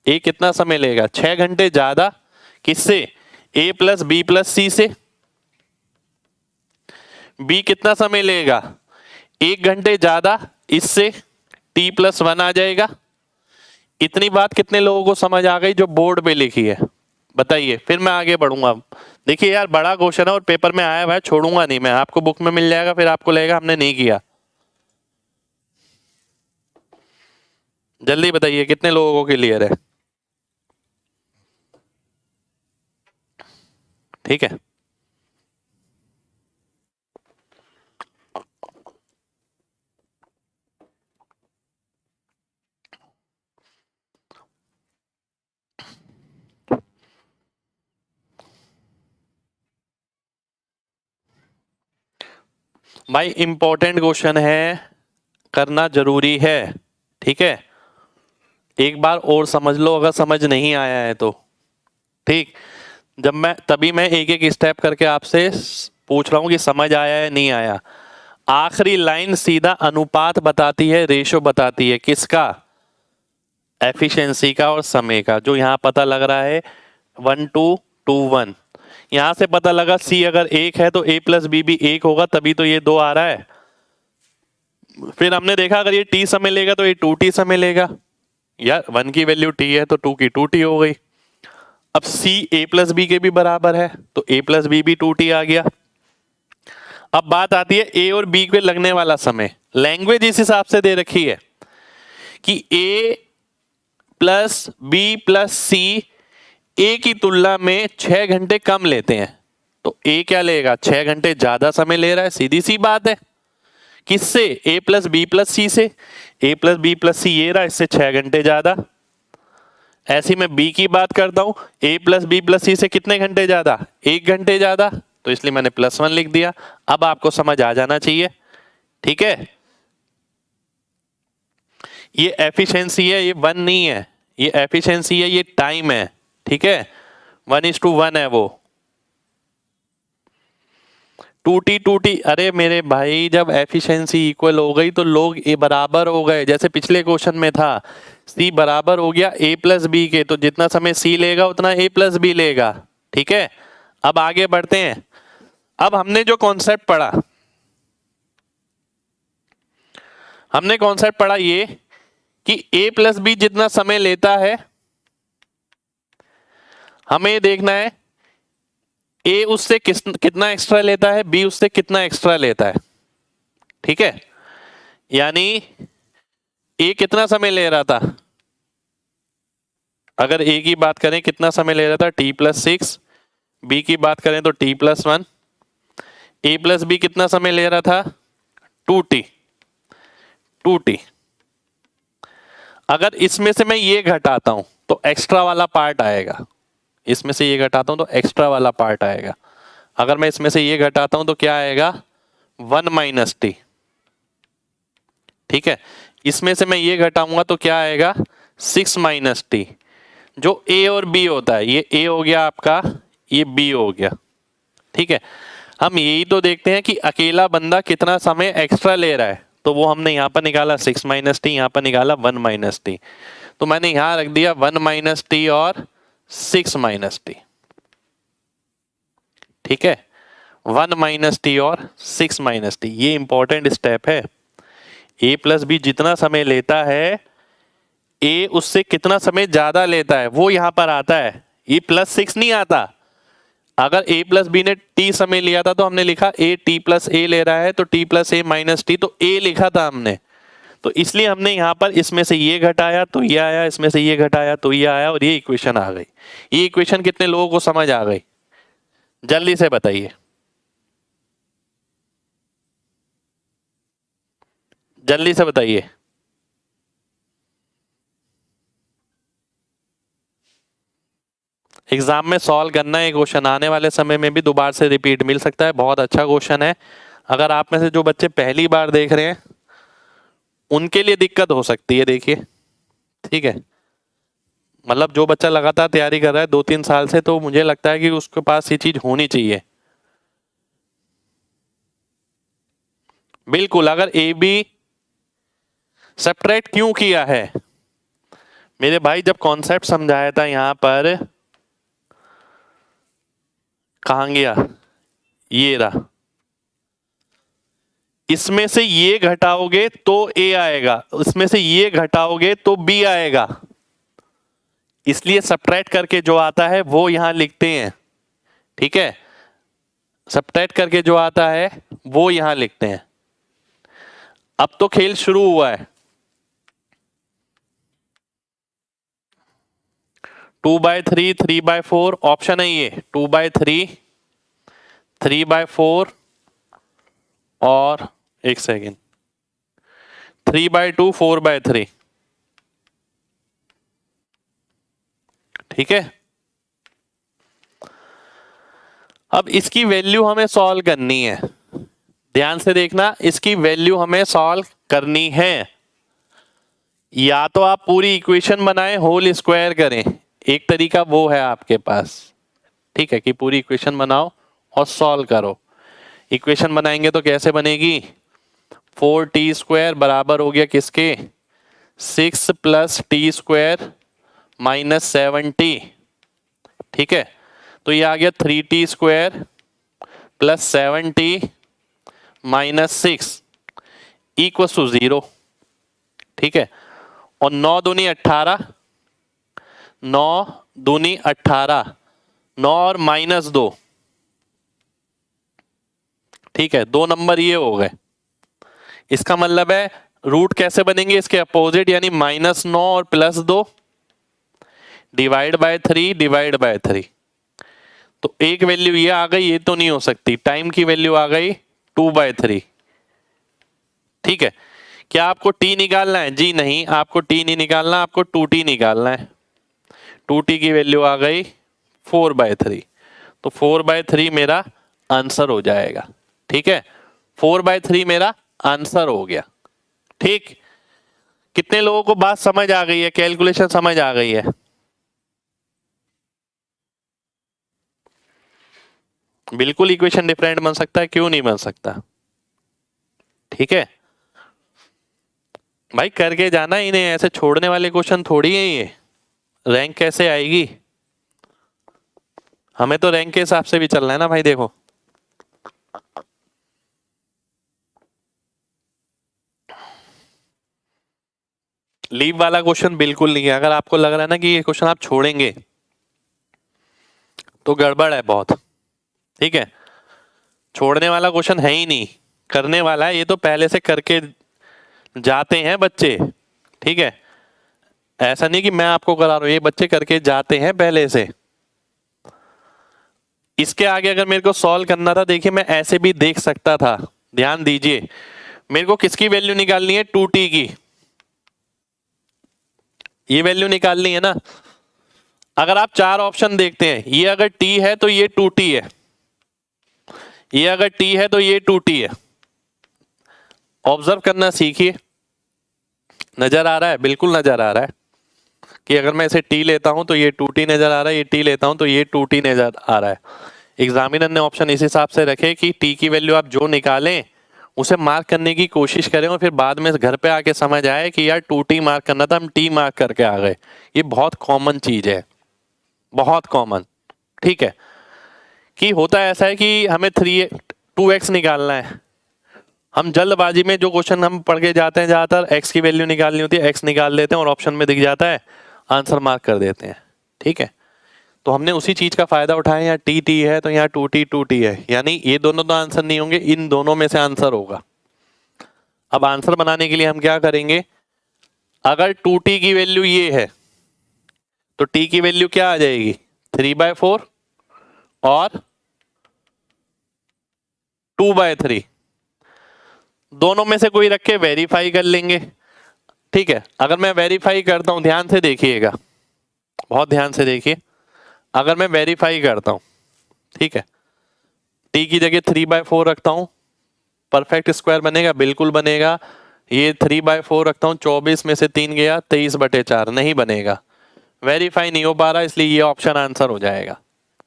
ए कितना समय लेगा, 6 घंटे ज्यादा, किससे, ए प्लस बी प्लस सी से। बी कितना समय लेगा, 1 घंटे ज्यादा, इससे t प्लस 1 आ जाएगा। इतनी बात कितने लोगों को समझ आ गई जो बोर्ड पे लिखी है, बताइए, फिर मैं आगे बढ़ूंगा। देखिए यार, बड़ा क्वेश्चन है और पेपर में आया हुआ है, छोड़ूंगा नहीं मैं, आपको बुक में मिल जाएगा, फिर आपको लगेगा हमने नहीं किया। जल्दी बताइए कितने लोगों को क्लियर है। ठीक है, भाई इंपॉर्टेंट क्वेश्चन है, करना जरूरी है, ठीक है। एक बार और समझ लो अगर समझ नहीं आया है तो, ठीक। जब मैं तभी मैं एक एक स्टेप करके आपसे पूछ रहा हूं कि समझ आया है नहीं आया। आखिरी लाइन सीधा अनुपात बताती है, रेशो बताती है, किसका? एफिशिएंसी का और समय का। जो यहां पता लग रहा है 1:2:1, यहां से पता लगा सी अगर 1 है तो a प्लस बी भी 1 होगा, तभी तो ये 2 आ रहा है। फिर हमने देखा अगर ये t समय लेगा तो ये 2t समय लेगा, यार 1 की वैल्यू t है तो 2 की 2t हो गई। अब c a प्लस बी के भी बराबर है तो a प्लस बी भी 2t आ गया। अब बात आती है a और b के लगने वाला समय। लैंग्वेज इस हिसाब से दे रखी है कि a प्लस बी प्लस सी ए की तुलना में 6 घंटे कम लेते हैं, तो ए क्या लेगा? 6 घंटे ज्यादा समय ले रहा है, सीधी सी बात है। किससे? ए प्लस बी प्लस सी से। ए प्लस बी प्लस सी ये रहा, इससे 6 घंटे ज्यादा। ऐसी मैं बी की बात करता हूं, ए प्लस बी प्लस सी से कितने घंटे ज्यादा? 1 घंटे ज्यादा, तो इसलिए मैंने +1 लिख दिया। अब आपको समझ आ जाना चाहिए, ठीक है। ये एफिशिएंसी है, ये 1 नहीं है, ये एफिशिएंसी है, ये टाइम है, ठीक है। 1:1 है वो। 2t, अरे मेरे भाई जब एफिशिएंसी इक्वल हो गई तो लोग ए बराबर हो गए, जैसे पिछले क्वेश्चन में था सी बराबर हो गया a प्लस बी के, तो जितना समय सी लेगा उतना a प्लस बी लेगा, ठीक है। अब आगे बढ़ते हैं। अब हमने जो कॉन्सेप्ट पढ़ा, हमने कॉन्सेप्ट पढ़ा ये कि a प्लस बी जितना समय लेता है, हमें देखना है ए उससे कितना एक्स्ट्रा लेता है, बी उससे कितना एक्स्ट्रा लेता है, ठीक है। यानी ए कितना समय ले रहा था, अगर ए की बात करें कितना समय ले रहा था t+6, बी की बात करें तो t+1, ए प्लस बी कितना समय ले रहा था 2t। अगर इसमें से मैं ये घटाता हूं तो एक्स्ट्रा वाला पार्ट आएगा, इसमें से ये घटाता हूं तो एक्स्ट्रा वाला पार्ट आएगा। अगर मैं इसमें से ये घटाता हूं तो क्या आएगा 1 - t, ठीक है। इसमें से मैं ये घटाऊंगा तो क्या आएगा 6 - t। जो a और b होता है, ये a हो गया आपका, ये b हो गया, ठीक है। हम यही तो देखते हैं कि अकेला बंदा कितना समय एक्स्ट्रा ले रहा है, तो वो हमने यहां पर निकाला 6 - t, यहां पर निकाला 1 - t। तो मैंने यहां रख दिया 1 - t और 6 - t, ठीक है। 1 - t और 6 - t, ये इंपॉर्टेंट स्टेप है। a प्लस बी जितना समय लेता है, a उससे कितना समय ज्यादा लेता है वो यहां पर आता है, ये +6 नहीं आता। अगर a प्लस बी ने t समय लिया था तो हमने लिखा a t प्लस a ले रहा है तो t plus a minus t, तो a लिखा था हमने, तो इसलिए हमने यहां पर इसमें से ये घटाया तो ये आया, इसमें से ये घटाया तो ये आया, और ये इक्वेशन आ गई। ये इक्वेशन कितने लोगों को समझ आ गई? जल्दी से बताइए, जल्दी से बताइए। एग्जाम में सॉल्व करना है क्वेश्चन, आने वाले समय में भी दोबारा से रिपीट मिल सकता है, बहुत अच्छा क्वेश्चन है। अगर आप में से जो बच्चे पहली बार देख रहे हैं उनके लिए दिक्कत हो सकती है, देखिए, ठीक है। मतलब जो बच्चा लगातार तैयारी कर रहा है 2-3 साल से, तो मुझे लगता है कि उसके पास ये चीज होनी चाहिए। बिल्कुल, अगर ए बी सब्ट्रैक्ट क्यों किया है मेरे भाई, जब कॉन्सेप्ट समझाया था यहां पर, कहां गया, ये रहा, इसमें से ये घटाओगे तो ए आएगा, इसमें से ये घटाओगे तो बी आएगा, इसलिए सब्ट्रैक्ट करके जो आता है वो यहां लिखते हैं, ठीक है। सब्ट्रैक्ट करके जो आता है वो यहां लिखते हैं। अब तो खेल शुरू हुआ है। 2/3, 3/4 ऑप्शन है ये, 2/3, 3/4 और 1 सेकेंड 3/2, 4/3, ठीक है। अब इसकी वैल्यू हमें सॉल्व करनी है। ध्यान से देखना, इसकी वैल्यू हमें सॉल्व करनी है। या तो आप पूरी इक्वेशन बनाएं, होल स्क्वायर करें, एक तरीका वो है आपके पास, ठीक है, कि पूरी इक्वेशन बनाओ और सॉल्व करो। इक्वेशन बनाएंगे तो कैसे बनेगी, 4t² बराबर हो गया किसके, 6 + t² - 7t, ठीक है। तो ये आ गया 3t² + 7t - 6 = 0, ठीक है। और 9 दूनी 18, 9 दूनी 18, 9 और -2, ठीक है, 2 नंबर ये हो गए। इसका मतलब है रूट कैसे बनेंगे, इसके अपोजिट, यानी -9 और +2 /3 तो एक वैल्यू ये आ गई, ये तो नहीं हो सकती, टाइम की वैल्यू आ गई 2/3, ठीक है। क्या आपको t निकालना है, जी नहीं, आपको t नहीं निकालना, आपको 2t निकालना है। 2t की वैल्यू आ गई 4/3, तो 4/3 मेरा आंसर हो जाएगा, ठीक है। 4/3 मेरा आंसर हो गया, ठीक। कितने लोगों को बात समझ आ गई है, कैलकुलेशन समझ आ गई है? बिल्कुल इक्वेशन डिफरेंट बन सकता है, क्यों नहीं बन सकता, ठीक है भाई, करके जाना, इन्हें ऐसे छोड़ने वाले क्वेश्चन थोड़ी है ये। रैंक कैसे आएगी, हमें तो रैंक के हिसाब से भी चलना है ना भाई। देखो लीव वाला क्वेश्चन बिल्कुल नहीं है। अगर आपको लग रहा है ना कि ये क्वेश्चन आप छोड़ेंगे तो गड़बड़ है बहुत, ठीक है। छोड़ने वाला क्वेश्चन है ही नहीं, करने वाला है, ये तो पहले से करके जाते हैं बच्चे, ठीक है। ऐसा नहीं कि मैं आपको करा रहा हूं, ये बच्चे करके जाते हैं पहले से। इसके आगे अगर मेरे को सॉल्व करना था, देखिए मैं ऐसे भी देख सकता था, ध्यान दीजिए। मेरे को किसकी वैल्यू निकालनी है, 2t की, ये वैल्यू निकालनी है ना। अगर आप 4 ऑप्शन देखते हैं, ये अगर t है तो ये 2t है, ये अगर t है तो ये 2t है। ऑब्जर्व करना सीखिए, नजर आ रहा है, बिल्कुल नजर आ रहा है कि अगर मैं इसे t लेता हूं तो ये 2t नजर आ रहा है, ये t लेता हूं तो ये 2t नजर आ रहा है। एग्जामिनर ने ऑप्शन इस हिसाब से रखे कि t की वैल्यू आप जो निकालें उसे मार्क करने की कोशिश करें, और फिर बाद में घर पे आके समझ आए कि यार 2t मार्क करना था, हम t मार्क करके आ गए। ये बहुत कॉमन चीज है, बहुत कॉमन, ठीक है। कि होता ऐसा है कि हमें 2x निकालना है, हम जल्दबाजी में जो क्वेश्चन हम पढ़ के जाते हैं, ज्यादातर x की वैल्यू निकालनी होती है, x निकाल देते हैं और ऑप्शन में दिख जाता है, आंसर मार्क कर देते हैं, ठीक है। तो हमने उसी चीज का फायदा उठाया, यहाँ t है तो यहाँ 2t है, यानी ये दोनों तो आंसर नहीं होंगे, इन दोनों में से आंसर होगा। अब आंसर बनाने के लिए हम क्या करेंगे, अगर 2t की वैल्यू ये है तो t की वैल्यू क्या आ जाएगी, 3/4 और 2/3, दोनों में से कोई रख के वेरीफाई कर लेंगे, ठीक है। अगर मैं वेरीफाई करता हूं, ध्यान से देखिएगा, बहुत ध्यान से देखिए, अगर मैं वेरीफाई करता हूं, ठीक है, t की जगह 3/4 रखता हूं, परफेक्ट स्क्वायर बनेगा, बिल्कुल बनेगा। ये 3/4 रखता हूं, 24 में से 3 गया, 23/4, नहीं बनेगा, वेरीफाई नहीं हो पा रहा, इसलिए ये ऑप्शन आंसर हो जाएगा,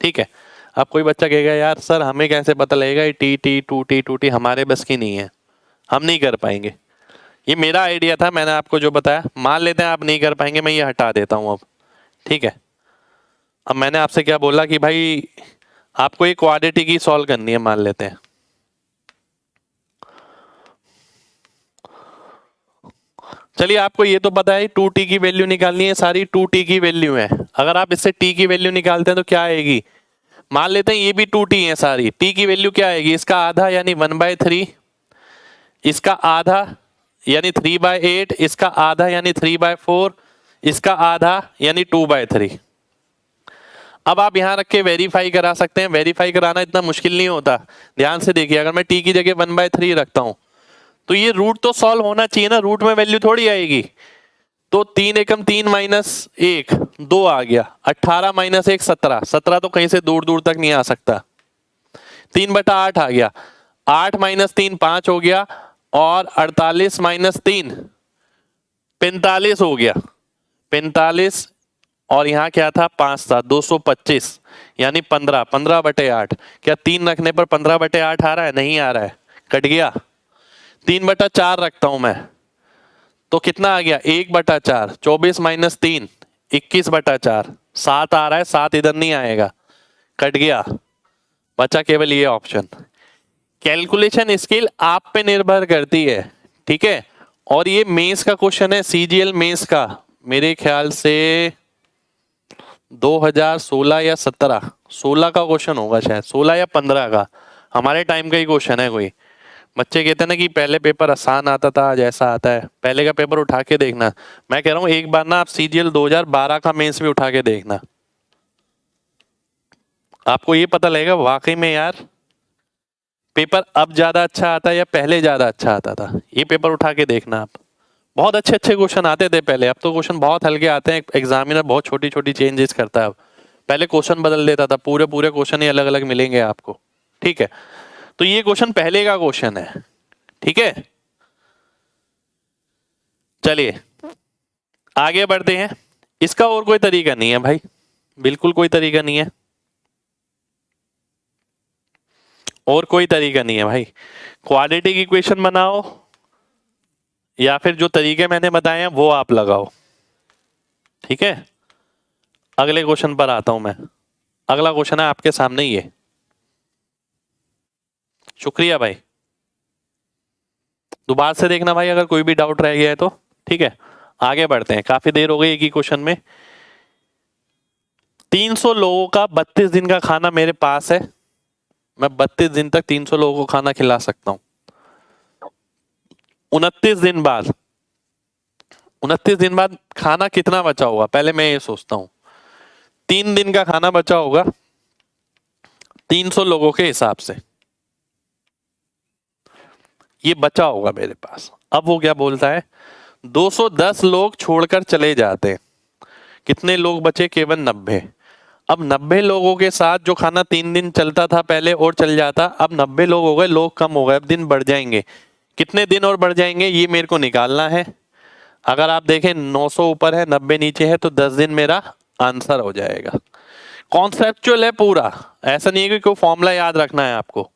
ठीक है। अब कोई बच्चा कहेगा यार सर हमें कैसे पता लगेगा टी 2t हमारे बस की नहीं है, हम नहीं कर पाएंगे। ये मेरा आइडिया था, मैंने आपको जो बताया, मान लेते हैं आप नहीं कर पाएंगे, मैं ये हटा देता हूं अब, ठीक है। अब मैंने आपसे क्या बोला कि भाई आपको ये क्वाड्रेटिक ही सॉल्व करनी है, मान लेते हैं। चलिए आपको ये तो पता है 2t की वैल्यू निकालनी है, सारी 2t की वैल्यू है। अगर आप इससे t की वैल्यू निकालते हैं तो क्या आएगी, मान लेते हैं ये भी 2t है सारी, t की वैल्यू क्या आएगी, इसका आधा यानी 1/3, इसका आधा यानी 3/8, इसका आधा यानी 3/4, इसका आधा यानी 2/3। अब आप यहां रख के वेरीफाई करा सकते हैं, वेरीफाई कराना इतना मुश्किल नहीं होता। ध्यान से देखिए, अगर मैं t की जगह 1/3 रखता हूं तो ये रूट तो सॉल्व होना चाहिए ना, रूट में वैल्यू थोड़ी आएगी। तो 3 एकम 3 - 1 2 आ गया, 18 - 1 17, 17 तो कहीं से दूर दूर तक नहीं आ सकता, 3/8 आ गया। 8 माइनस 3 5 हो गया, और 48 माइनस 3 45 हो गया, 45, और यहाँ क्या था 5 था, 225, यानी 15, 15/8। क्या 3 रखने पर 15/8 आ रहा है? नहीं आ रहा है, कट गया। 3/4 रखता हूं मैं तो कितना आ गया? 1/4। 24 माइनस 3 21/4, 7 आ रहा है, 7 इधर नहीं आएगा, कट गया, बचा केवल ये ऑप्शन। कैलकुलेशन स्किल आप पे निर्भर करती है, ठीक है। और ये मेंस का क्वेश्चन है, सीजीएल मेंस का, मेरे ख्याल से 2016 या 17, 16 का क्वेश्चन होगा शायद, 16 या 15 का, हमारे टाइम का ही क्वेश्चन है। कोई बच्चे कहते हैं ना कि पहले पेपर आसान आता था, आज ऐसा आता है, पहले का पेपर उठा के देखना। मैं कह रहा हूं एक बार ना आप सीजीएल 2012 का मेंस भी उठा के देखना, आपको ये पता लगेगा वाकई में यार पेपर अब ज्यादा अच्छा आता है या पहले ज्यादा अच्छा आता था। ये पेपर उठा के देखना आप, बहुत अच्छे अच्छे क्वेश्चन आते थे पहले, अब तो क्वेश्चन बहुत हल्के आते हैं, एग्जामिनर बहुत छोटी छोटी चेंजेस करता है अब। पहले क्वेश्चन बदल देता था, पूरे पूरे क्वेश्चन ही अलग अलग मिलेंगे आपको, ठीक है। तो ये क्वेश्चन पहले का क्वेश्चन है, ठीक है। चलिए आगे बढ़ते हैं। इसका और कोई तरीका नहीं है भाई, बिल्कुल कोई तरीका नहीं है, और कोई तरीका नहीं है भाई। क्वाड्रेटिक इक्वेशन बनाओ या फिर जो तरीके मैंने बताए हैं वो आप लगाओ, ठीक है। अगले क्वेश्चन पर आता हूं मैं। अगला क्वेश्चन है आपके सामने ये। शुक्रिया भाई, दोबारा से देखना भाई अगर कोई भी डाउट रह गया है तो, ठीक है। आगे बढ़ते हैं, काफी देर हो गई एक ही क्वेश्चन में। 300 लोगों का 32 दिन का खाना मेरे पास है, मैं 32 दिन तक 300 लोगों को खाना खिला सकता हूं। 29 दिन बाद, 29 दिन बाद खाना कितना बचा होगा, पहले मैं ये सोचता हूं। 3 दिन का खाना बचा होगा 300 लोगों के हिसाब से, ये बचा होगा मेरे पास। अब वो क्या बोलता है, 210 लोग छोड़कर चले जाते हैं, कितने लोग बचे? केवल 90। अब 90 लोगों के साथ जो खाना 3 दिन चलता था पहले और चल जाता, अब 90 लोग हो गए, लोग कम हो गए, अब दिन बढ़ जाएंगे। कितने दिन और बढ़ जाएंगे ये मेरे को निकालना है। अगर आप देखें 900 ऊपर है 90 नीचे है तो 10 दिन मेरा आंसर हो जाएगा। कॉन्सेप्चुअल है पूरा, ऐसा नहीं है कि कोई फॉर्मूला याद रखना है आपको,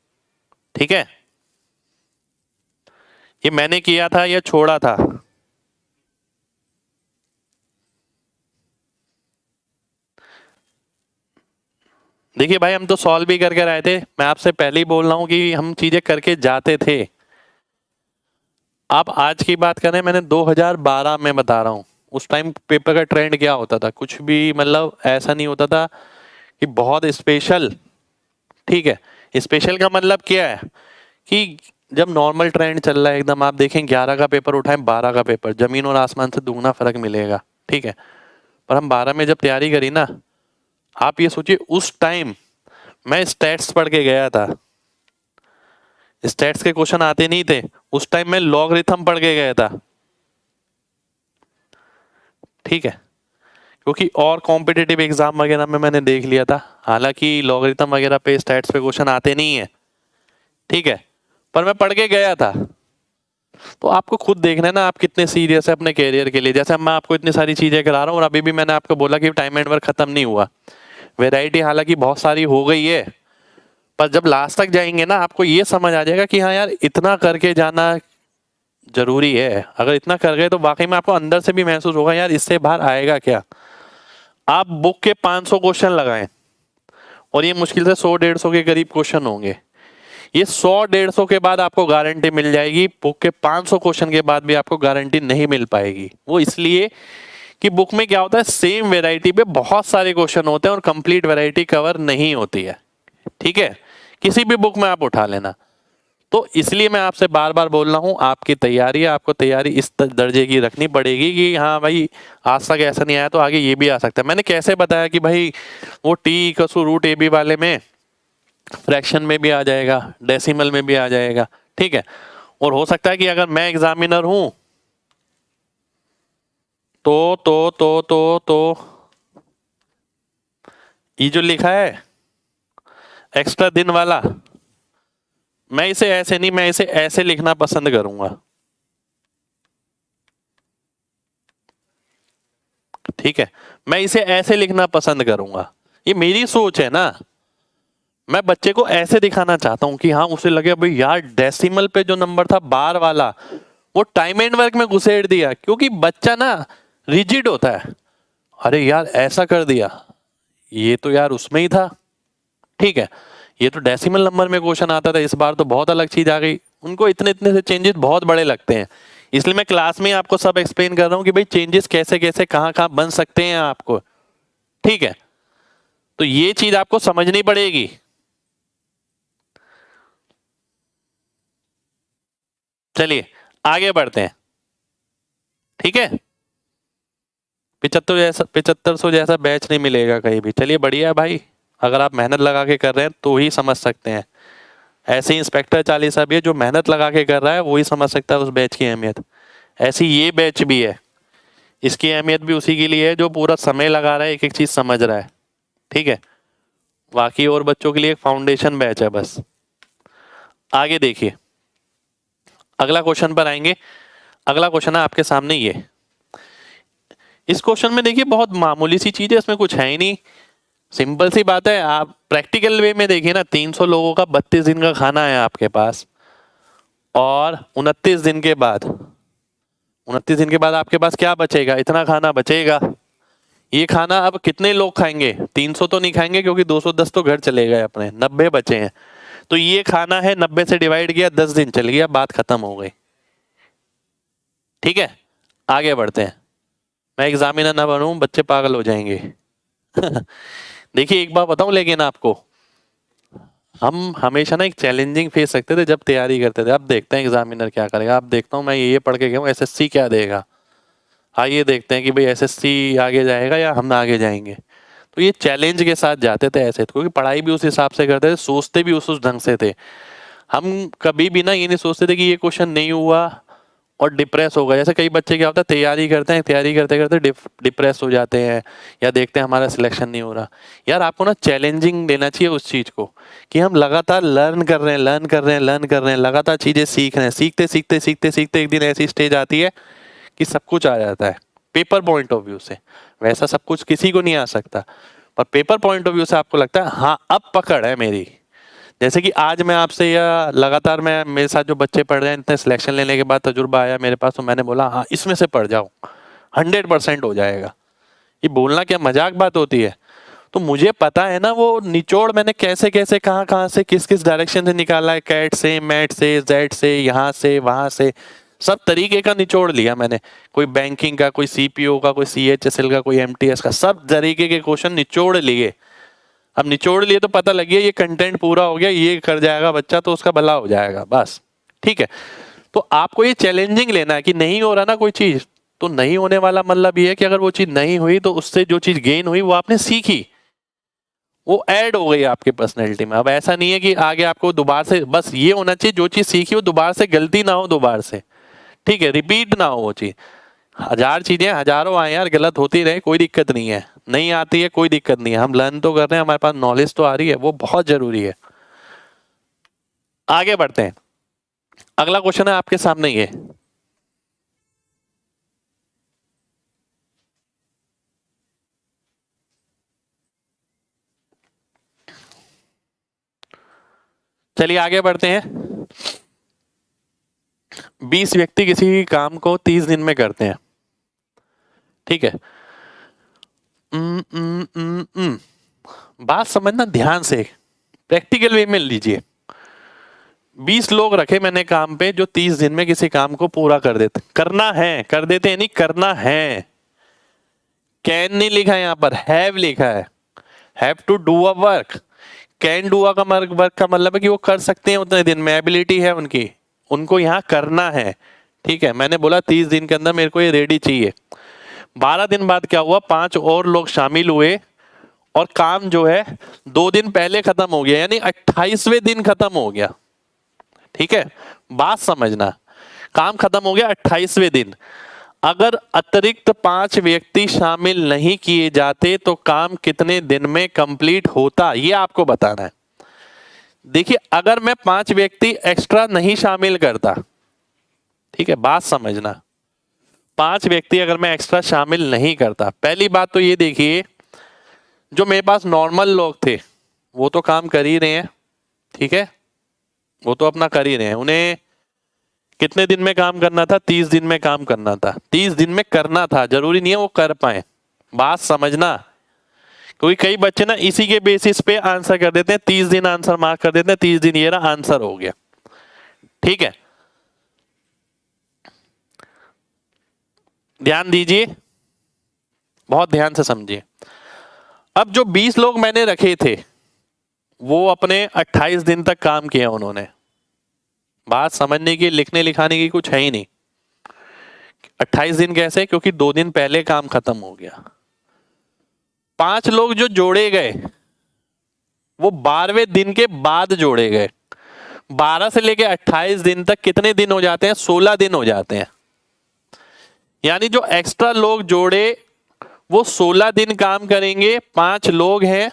ठीक है। ये मैंने किया था या छोड़ा था? देखिए भाई हम तो सॉल्व भी करके आए थे, मैं आपसे पहले ही बोल रहा हूं कि हम चीजें करके जाते थे। आप आज की बात करें, मैंने 2012 में बता रहा हूं, उस टाइम पेपर का ट्रेंड क्या होता था, कुछ भी मतलब ऐसा नहीं होता था कि बहुत स्पेशल, ठीक है। स्पेशल का मतलब क्या है कि जब नॉर्मल ट्रेंड चल रहा है एकदम, आप देखें 11 का पेपर उठाएं 12 का पेपर, जमीन और आसमान से दुगना फर्क मिलेगा, ठीक है। पर हम 12 में जब तैयारी करी ना, आप ये सोचिए उस टाइम मैं स्टैट्स पढ़ के गया था, स्टैट्स के क्वेश्चन आते नहीं थे उस टाइम, मैं लॉगरिथम पढ़ के गया था, ठीक है। क्योंकि और कॉम्पिटिटिव एग्जाम वगैरह में मैंने देख लिया था, हालांकि लॉगरिथम वगैरह पे स्टैट्स पे क्वेश्चन आते नहीं है, ठीक है, पर मैं पढ़ के गया था। तो आपको खुद देखना है ना आप कितने सीरियस है अपने कैरियर के लिए। जैसे मैं आपको इतनी सारी चीजें करा रहा हूँ और अभी भी मैंने आपको बोला कि टाइम एंड वर्क खत्म नहीं हुआ, वैरायटी हालांकि बहुत सारी हो गई है, पर जब लास्ट तक जाएंगे ना आपको ये समझ आ जाएगा कि हाँ यार इतना करके जाना जरूरी है। अगर इतना कर गए तो वाकई में आपको अंदर से भी महसूस होगा यार इससे बाहर आएगा क्या। आप बुक के 500 क्वेश्चन लगाएं और ये मुश्किल से 100-150 के करीब क्वेश्चन होंगे, ये 100-150 के बाद आपको गारंटी मिल जाएगी, बुक के 500 क्वेश्चन के बाद भी आपको गारंटी नहीं मिल पाएगी। वो इसलिए कि बुक में क्या होता है, सेम वैरायटी पे बहुत सारे क्वेश्चन होते हैं और कंप्लीट वैरायटी कवर नहीं होती है, ठीक है। किसी भी बुक में आप उठा लेना। तो इसलिए मैं आपसे बार बार बोल रहा हूँ आपकी तैयारी है, आपको तैयारी इस दर्जे की रखनी पड़ेगी कि हाँ भाई आज तक ऐसा नहीं आया तो आगे ये भी आ सकता है। मैंने कैसे बताया कि भाई वो टी कसू रूट ए बी वाले में फ्रैक्शन में भी आ जाएगा, डेसिमल में भी आ जाएगा, ठीक है। और हो सकता है कि अगर मैं एग्जामिनर हूं तो ये जो लिखा है एक्स्ट्रा दिन वाला, मैं इसे ऐसे नहीं, मैं इसे ऐसे लिखना पसंद करूंगा, ठीक है, मैं इसे ऐसे लिखना पसंद करूंगा, ये मेरी सोच है ना। मैं बच्चे को ऐसे दिखाना चाहता हूं कि हाँ उसे लगे भाई यार डेसिमल पे जो नंबर था बार वाला वो टाइम एंड वर्क में घुसेड़ दिया, क्योंकि बच्चा ना रिजिड होता है, अरे यार ऐसा कर दिया, ये तो यार उसमें ही था, ठीक है, ये तो डेसिमल नंबर में क्वेश्चन आता था, इस बार तो बहुत अलग चीज आ गई। उनको इतने इतने से चेंजेस बहुत बड़े लगते हैं, इसलिए मैं क्लास में आपको सब एक्सप्लेन कर रहा हूं कि भाई चेंजेस कैसे कैसे कहाँ कहाँ बन सकते हैं आपको, ठीक है, तो ये चीज आपको समझनी पड़ेगी। चलिए आगे बढ़ते हैं, ठीक है। 7500 जैसा बैच नहीं मिलेगा कहीं भी, चलिए बढ़िया है भाई, अगर आप मेहनत लगा के कर रहे हैं तो ही समझ सकते हैं। ऐसे ही इंस्पेक्टर चालीसा भी है, जो मेहनत लगा के कर रहा है वही समझ सकता है उस बैच की अहमियत। ऐसी ये बैच भी है, इसकी अहमियत भी उसी के लिए है जो पूरा समय लगा रहा है, एक एक चीज समझ रहा है, ठीक है। बाकी और बच्चों के लिए एक फाउंडेशन बैच है बस। आगे देखिए, अगला क्वेश्चन पर आएंगे। अगला क्वेश्चन है आपके सामने ये। इस क्वेश्चन में देखिए बहुत मामूली सी चीज है, इसमें कुछ है ही नहीं, सिंपल सी बात है। आप प्रैक्टिकल वे में देखिए ना, 300 लोगों का 32 दिन का खाना है आपके पास, और 29 दिन के बाद आपके पास क्या बचेगा, इतना खाना बचेगा। ये खाना अब कितने लोग खाएंगे, 300 तो नहीं खाएंगे क्योंकि 210 तो घर चले गए अपने, 90 बचे हैं, तो ये खाना है 90 से डिवाइड किया, 10 दिन चल गया, बात खत्म हो गई, ठीक है। आगे बढ़ते हैं, मैं एग्जामिनर ना बनूं, बच्चे पागल हो जाएंगे। देखिए एक बात बताऊं, लेकिन आपको हम हमेशा ना एक चैलेंजिंग फेस रखते थे जब तैयारी करते थे। अब देखते हैं एग्जामिनर क्या करेगा, अब देखता हूँ मैं ये पढ़ के गया हूँ, एसएससी क्या देगा, आइए देखते हैं कि भाई एसएससी आगे जाएगा या हम आगे जाएंगे। तो ये चैलेंज के साथ जाते थे ऐसे, क्योंकि पढ़ाई भी उस हिसाब से करते थे, सोचते भी उस ढंग से थे। हम कभी भी ना ये नहीं सोचते थे कि ये क्वेश्चन नहीं हुआ और डिप्रेस हो गए। जैसे कई बच्चे क्या होता है, तैयारी करते हैं, तैयारी करते करते डिप्रेस हो जाते हैं, या देखते हैं हमारा सिलेक्शन नहीं हो रहा। यार आपको ना चैलेंजिंग लेना चाहिए उस चीज़ को, कि हम लगातार लर्न कर रहे हैं, लर्न कर रहे हैं, लर्न कर रहे हैं, लगातार चीज़ें सीख रहे हैं, सीखते सीखते सीखते सीखते एक दिन ऐसी स्टेज आती है कि सब कुछ आ जाता है। पेपर पॉइंट ऑफ व्यू से वैसा सब कुछ किसी को नहीं आ सकता, पर पेपर पॉइंट ऑफ व्यू से आपको लगता है हाँ अब पकड़ है मेरी। जैसे कि आज मैं आपसे, या लगातार मैं, मेरे साथ जो बच्चे पढ़ रहे हैं, इतने सिलेक्शन लेने के बाद तजुर्बा आया मेरे पास, तो मैंने बोला हाँ इसमें से पढ़ जाओ, 100% हो जाएगा। ये बोलना क्या मजाक बात होती है। तो मुझे पता है ना वो निचोड़ मैंने कैसे कैसे कहाँ कहाँ से किस किस डायरेक्शन से निकाला है, कैट से, मैट से, जेड से, यहाँ से वहाँ से, सब तरीके का निचोड़ लिया मैंने। कोई बैंकिंग का, कोई सीपीओ का, कोई सीएचएसएल का, कोई एमटीएस का, सब तरीके के क्वेश्चन निचोड़ लिए। अब निचोड़ लिए तो पता लग गया ये कंटेंट पूरा हो गया, ये कर जाएगा बच्चा तो उसका भला हो जाएगा, बस ठीक है। तो आपको ये चैलेंजिंग लेना है कि नहीं हो रहा ना कोई चीज, तो नहीं होने वाला मतलब ये है कि अगर वो चीज नहीं हुई तो उससे जो चीज गेन हुई वो आपने सीखी, वो ऐड हो गई आपकी पर्सनैलिटी में। अब ऐसा नहीं है कि आगे आपको दोबारा से, बस ये होना चाहिए जो चीज सीखी वो दोबारा से गलती ना हो, दोबारा से, ठीक है, रिपीट ना हो वो चीज। हजार चीजें हजारों आए यार, गलत होती रहे, कोई दिक्कत नहीं है, नहीं आती है कोई दिक्कत नहीं है, हम लर्न तो कर रहे हैं, हमारे पास नॉलेज तो आ रही है, वो बहुत जरूरी है। आगे बढ़ते हैं, अगला क्वेश्चन है आपके सामने ये। चलिए आगे बढ़ते हैं। 20 व्यक्ति किसी काम को 30 दिन में करते हैं, ठीक है। बात समझना ध्यान से, प्रैक्टिकल वे में लीजिए। 20 लोग रखे मैंने काम पे जो 30 दिन में किसी काम को पूरा कर देते, करना है, कर देते हैं नहीं, करना है। कैन नहीं लिखा है यहाँ पर, हैव लिखा है, have to do a work. Can do a का वर्क का मतलब है कि वो कर सकते हैं उतने दिन में, एबिलिटी है उनकी, उनको यहाँ करना है, ठीक है। मैंने बोला 30 दिन के अंदर मेरे को ये रेडी चाहिए। 12 दिन बाद क्या हुआ, 5 और लोग शामिल हुए और काम जो है 2 दिन पहले खत्म हो गया, यानी 28वें दिन खत्म हो गया, ठीक है। बात समझना, काम खत्म हो गया 28वें दिन। अगर अतिरिक्त 5 व्यक्ति शामिल नहीं किए जाते तो काम कितने दिन में कंप्लीट होता, ये आपको बताना है। देखिए अगर मैं 5 व्यक्ति एक्स्ट्रा नहीं शामिल करता, ठीक है, बात समझना, 5 व्यक्ति अगर मैं एक्स्ट्रा शामिल नहीं करता, पहली बात तो ये देखिए जो मेरे पास नॉर्मल लोग थे वो तो काम कर ही रहे हैं, ठीक है, वो तो अपना कर ही रहे हैं। उन्हें कितने दिन में काम करना था? 30 दिन में काम करना था। 30 दिन में करना था, जरूरी नहीं है वो कर पाए, बात समझना। क्योंकि कई बच्चे ना इसी के बेसिस पे आंसर कर देते हैं, 30 दिन आंसर मार्क कर देते हैं, 30 दिन ये रहा आंसर हो गया, ठीक है। ध्यान दीजिए, बहुत ध्यान से समझिए। अब जो 20 लोग मैंने रखे थे वो अपने 28 दिन तक काम किया उन्होंने, बात समझने की, लिखने लिखाने की कुछ है ही नहीं। 28 दिन कैसे? क्योंकि 2 दिन पहले काम खत्म हो गया। 5 लोग जो जोड़े गए वो 12वें दिन के बाद जोड़े गए। 12 से लेके 28 दिन तक कितने दिन हो जाते हैं? 16 दिन हो जाते हैं। यानी जो एक्स्ट्रा लोग जोड़े वो 16 दिन काम करेंगे। 5 लोग हैं,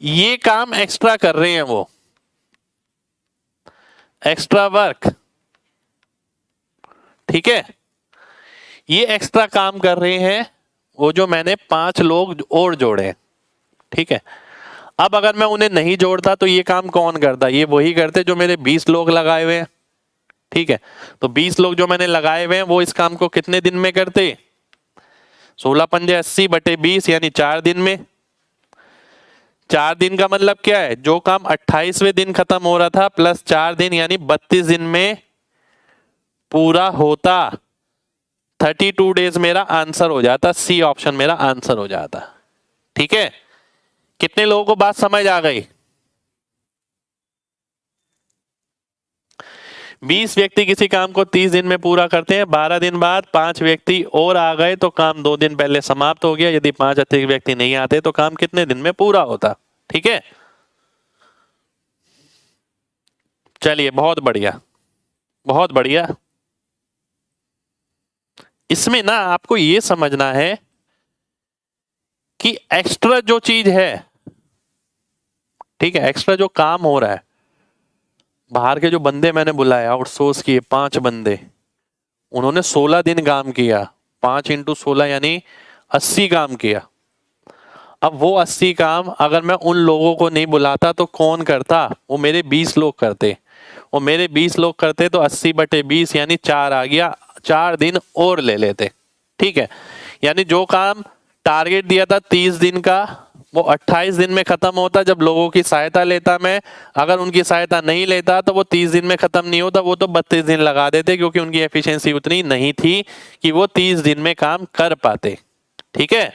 ये काम एक्स्ट्रा कर रहे हैं, वो एक्स्ट्रा वर्क, ठीक है, ये एक्स्ट्रा काम कर रहे हैं वो जो मैंने 5 लोग और जोड़े, ठीक है। अब अगर मैं उन्हें नहीं जोड़ता तो ये काम कौन करता? ये वही करते जो मेरे 20 लोग लगाए हुए हैं, ठीक है। तो 20 लोग जो मैंने लगाए हुए हैं वो इस काम को कितने दिन में करते? 16 पंजे 80 बटे 20 यानी 4 दिन में। 4 दिन का मतलब क्या है? जो काम 28वें दिन खत्म हो रहा था प्लस 4 दिन यानी 32 दिन में पूरा होता। 32 डेज मेरा आंसर हो जाता, सी ऑप्शन मेरा आंसर हो जाता, ठीक है। कितने लोगों को बात समझ आ गई? 20 व्यक्ति किसी काम को 30 दिन में पूरा करते हैं, 12 दिन बाद 5 व्यक्ति और आ गए तो काम 2 दिन पहले समाप्त हो गया। यदि 5 अतिरिक्त व्यक्ति नहीं आते तो काम कितने दिन में पूरा होता, ठीक है। चलिए बहुत बढ़िया, बहुत बढ़िया। इसमें ना आपको ये समझना है कि एक्स्ट्रा जो चीज है, ठीक है, एक्स्ट्रा जो काम हो रहा है, बाहर के जो बंदे मैंने बुलाए आउटसोर्स किए 5 बंदे, उन्होंने 16 दिन काम किया, 5 इंटू 16 यानी 80 काम किया। अब वो 80 काम अगर मैं उन लोगों को नहीं बुलाता तो कौन करता? वो मेरे 20 लोग करते। वो मेरे 20 लोग करते तो 80 बटे 20 यानी 4 आ गया, 4 दिन और ले लेते, ठीक है। यानी जो काम टारगेट दिया था 30 दिन का वो 28 दिन में खत्म होता जब लोगों की सहायता लेता मैं। अगर उनकी सहायता नहीं लेता तो वो 30 दिन में खत्म नहीं होता, वो तो 32 दिन लगा देते, क्योंकि उनकी एफिशिएंसी उतनी नहीं थी कि वो 30 दिन में काम कर पाते, ठीक है।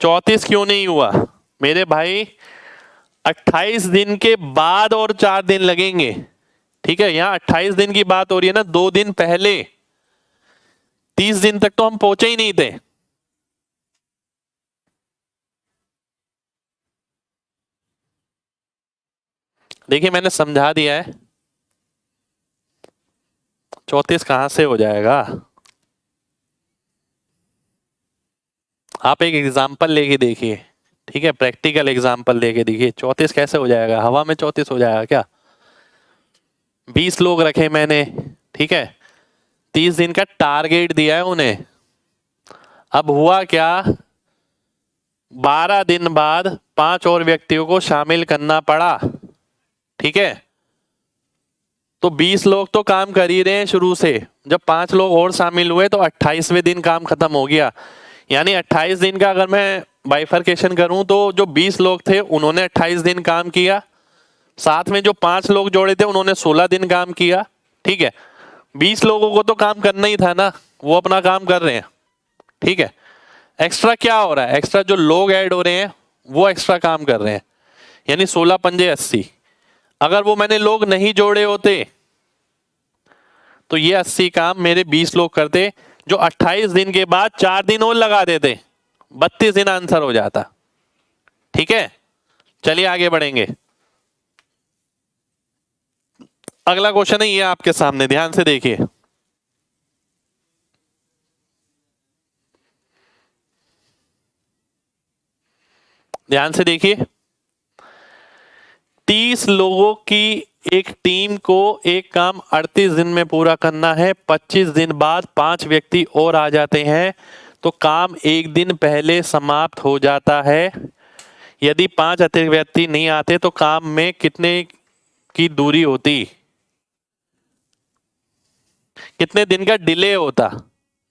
34 क्यों नहीं हुआ मेरे भाई? 28 दिन के बाद और 4 दिन लगेंगे, ठीक है। यहां 28 दिन की बात हो रही है ना, 2 दिन पहले। 30 दिन तक तो हम पहुंचे ही नहीं थे। देखिए मैंने समझा दिया है, 34 कहां से हो जाएगा? आप एक एग्जाम्पल लेके देखिए, ठीक है, प्रैक्टिकल एग्जाम्पल लेके देखिए, 34 कैसे हो जाएगा? हवा में 34 हो जाएगा क्या? 20 लोग रखे मैंने, ठीक है, 30 दिन का टारगेट दिया है उन्हें। अब हुआ क्या? 12 दिन बाद 5 और व्यक्तियों को शामिल करना पड़ा, ठीक है। तो 20 लोग तो काम कर ही रहे हैं शुरू से, जब 5 लोग और शामिल हुए तो 28वें दिन काम खत्म हो गया। यानी 28 दिन का अगर मैं बाइफरकेशन करूं तो जो 20 लोग थे उन्होंने 28 दिन काम किया, साथ में जो 5 लोग जोड़े थे उन्होंने 16 दिन काम किया, ठीक है। 20 लोगों को तो काम करना ही था ना, वो अपना काम कर रहे हैं, ठीक है। एक्स्ट्रा क्या हो रहा है? एक्स्ट्रा जो लोग ऐड हो रहे हैं वो एक्स्ट्रा काम कर रहे हैं, यानी 16 पंजे 80। अगर वो मैंने लोग नहीं जोड़े होते तो ये 80 काम मेरे 20 लोग करते, जो 28 दिन के बाद 4 दिन और लगा देते, 32 दिन आंसर हो जाता, ठीक है। चलिए आगे बढ़ेंगे। अगला क्वेश्चन है ये आपके सामने, ध्यान से देखिए। ध्यान से देखिए, 30 लोगों की एक टीम को एक काम 38 दिन में पूरा करना है। 25 दिन बाद 5 व्यक्ति और आ जाते हैं तो काम एक दिन पहले समाप्त हो जाता है। यदि 5 अतिरिक्त व्यक्ति नहीं आते तो काम में कितने की दूरी होती, कितने दिन का डिले होता,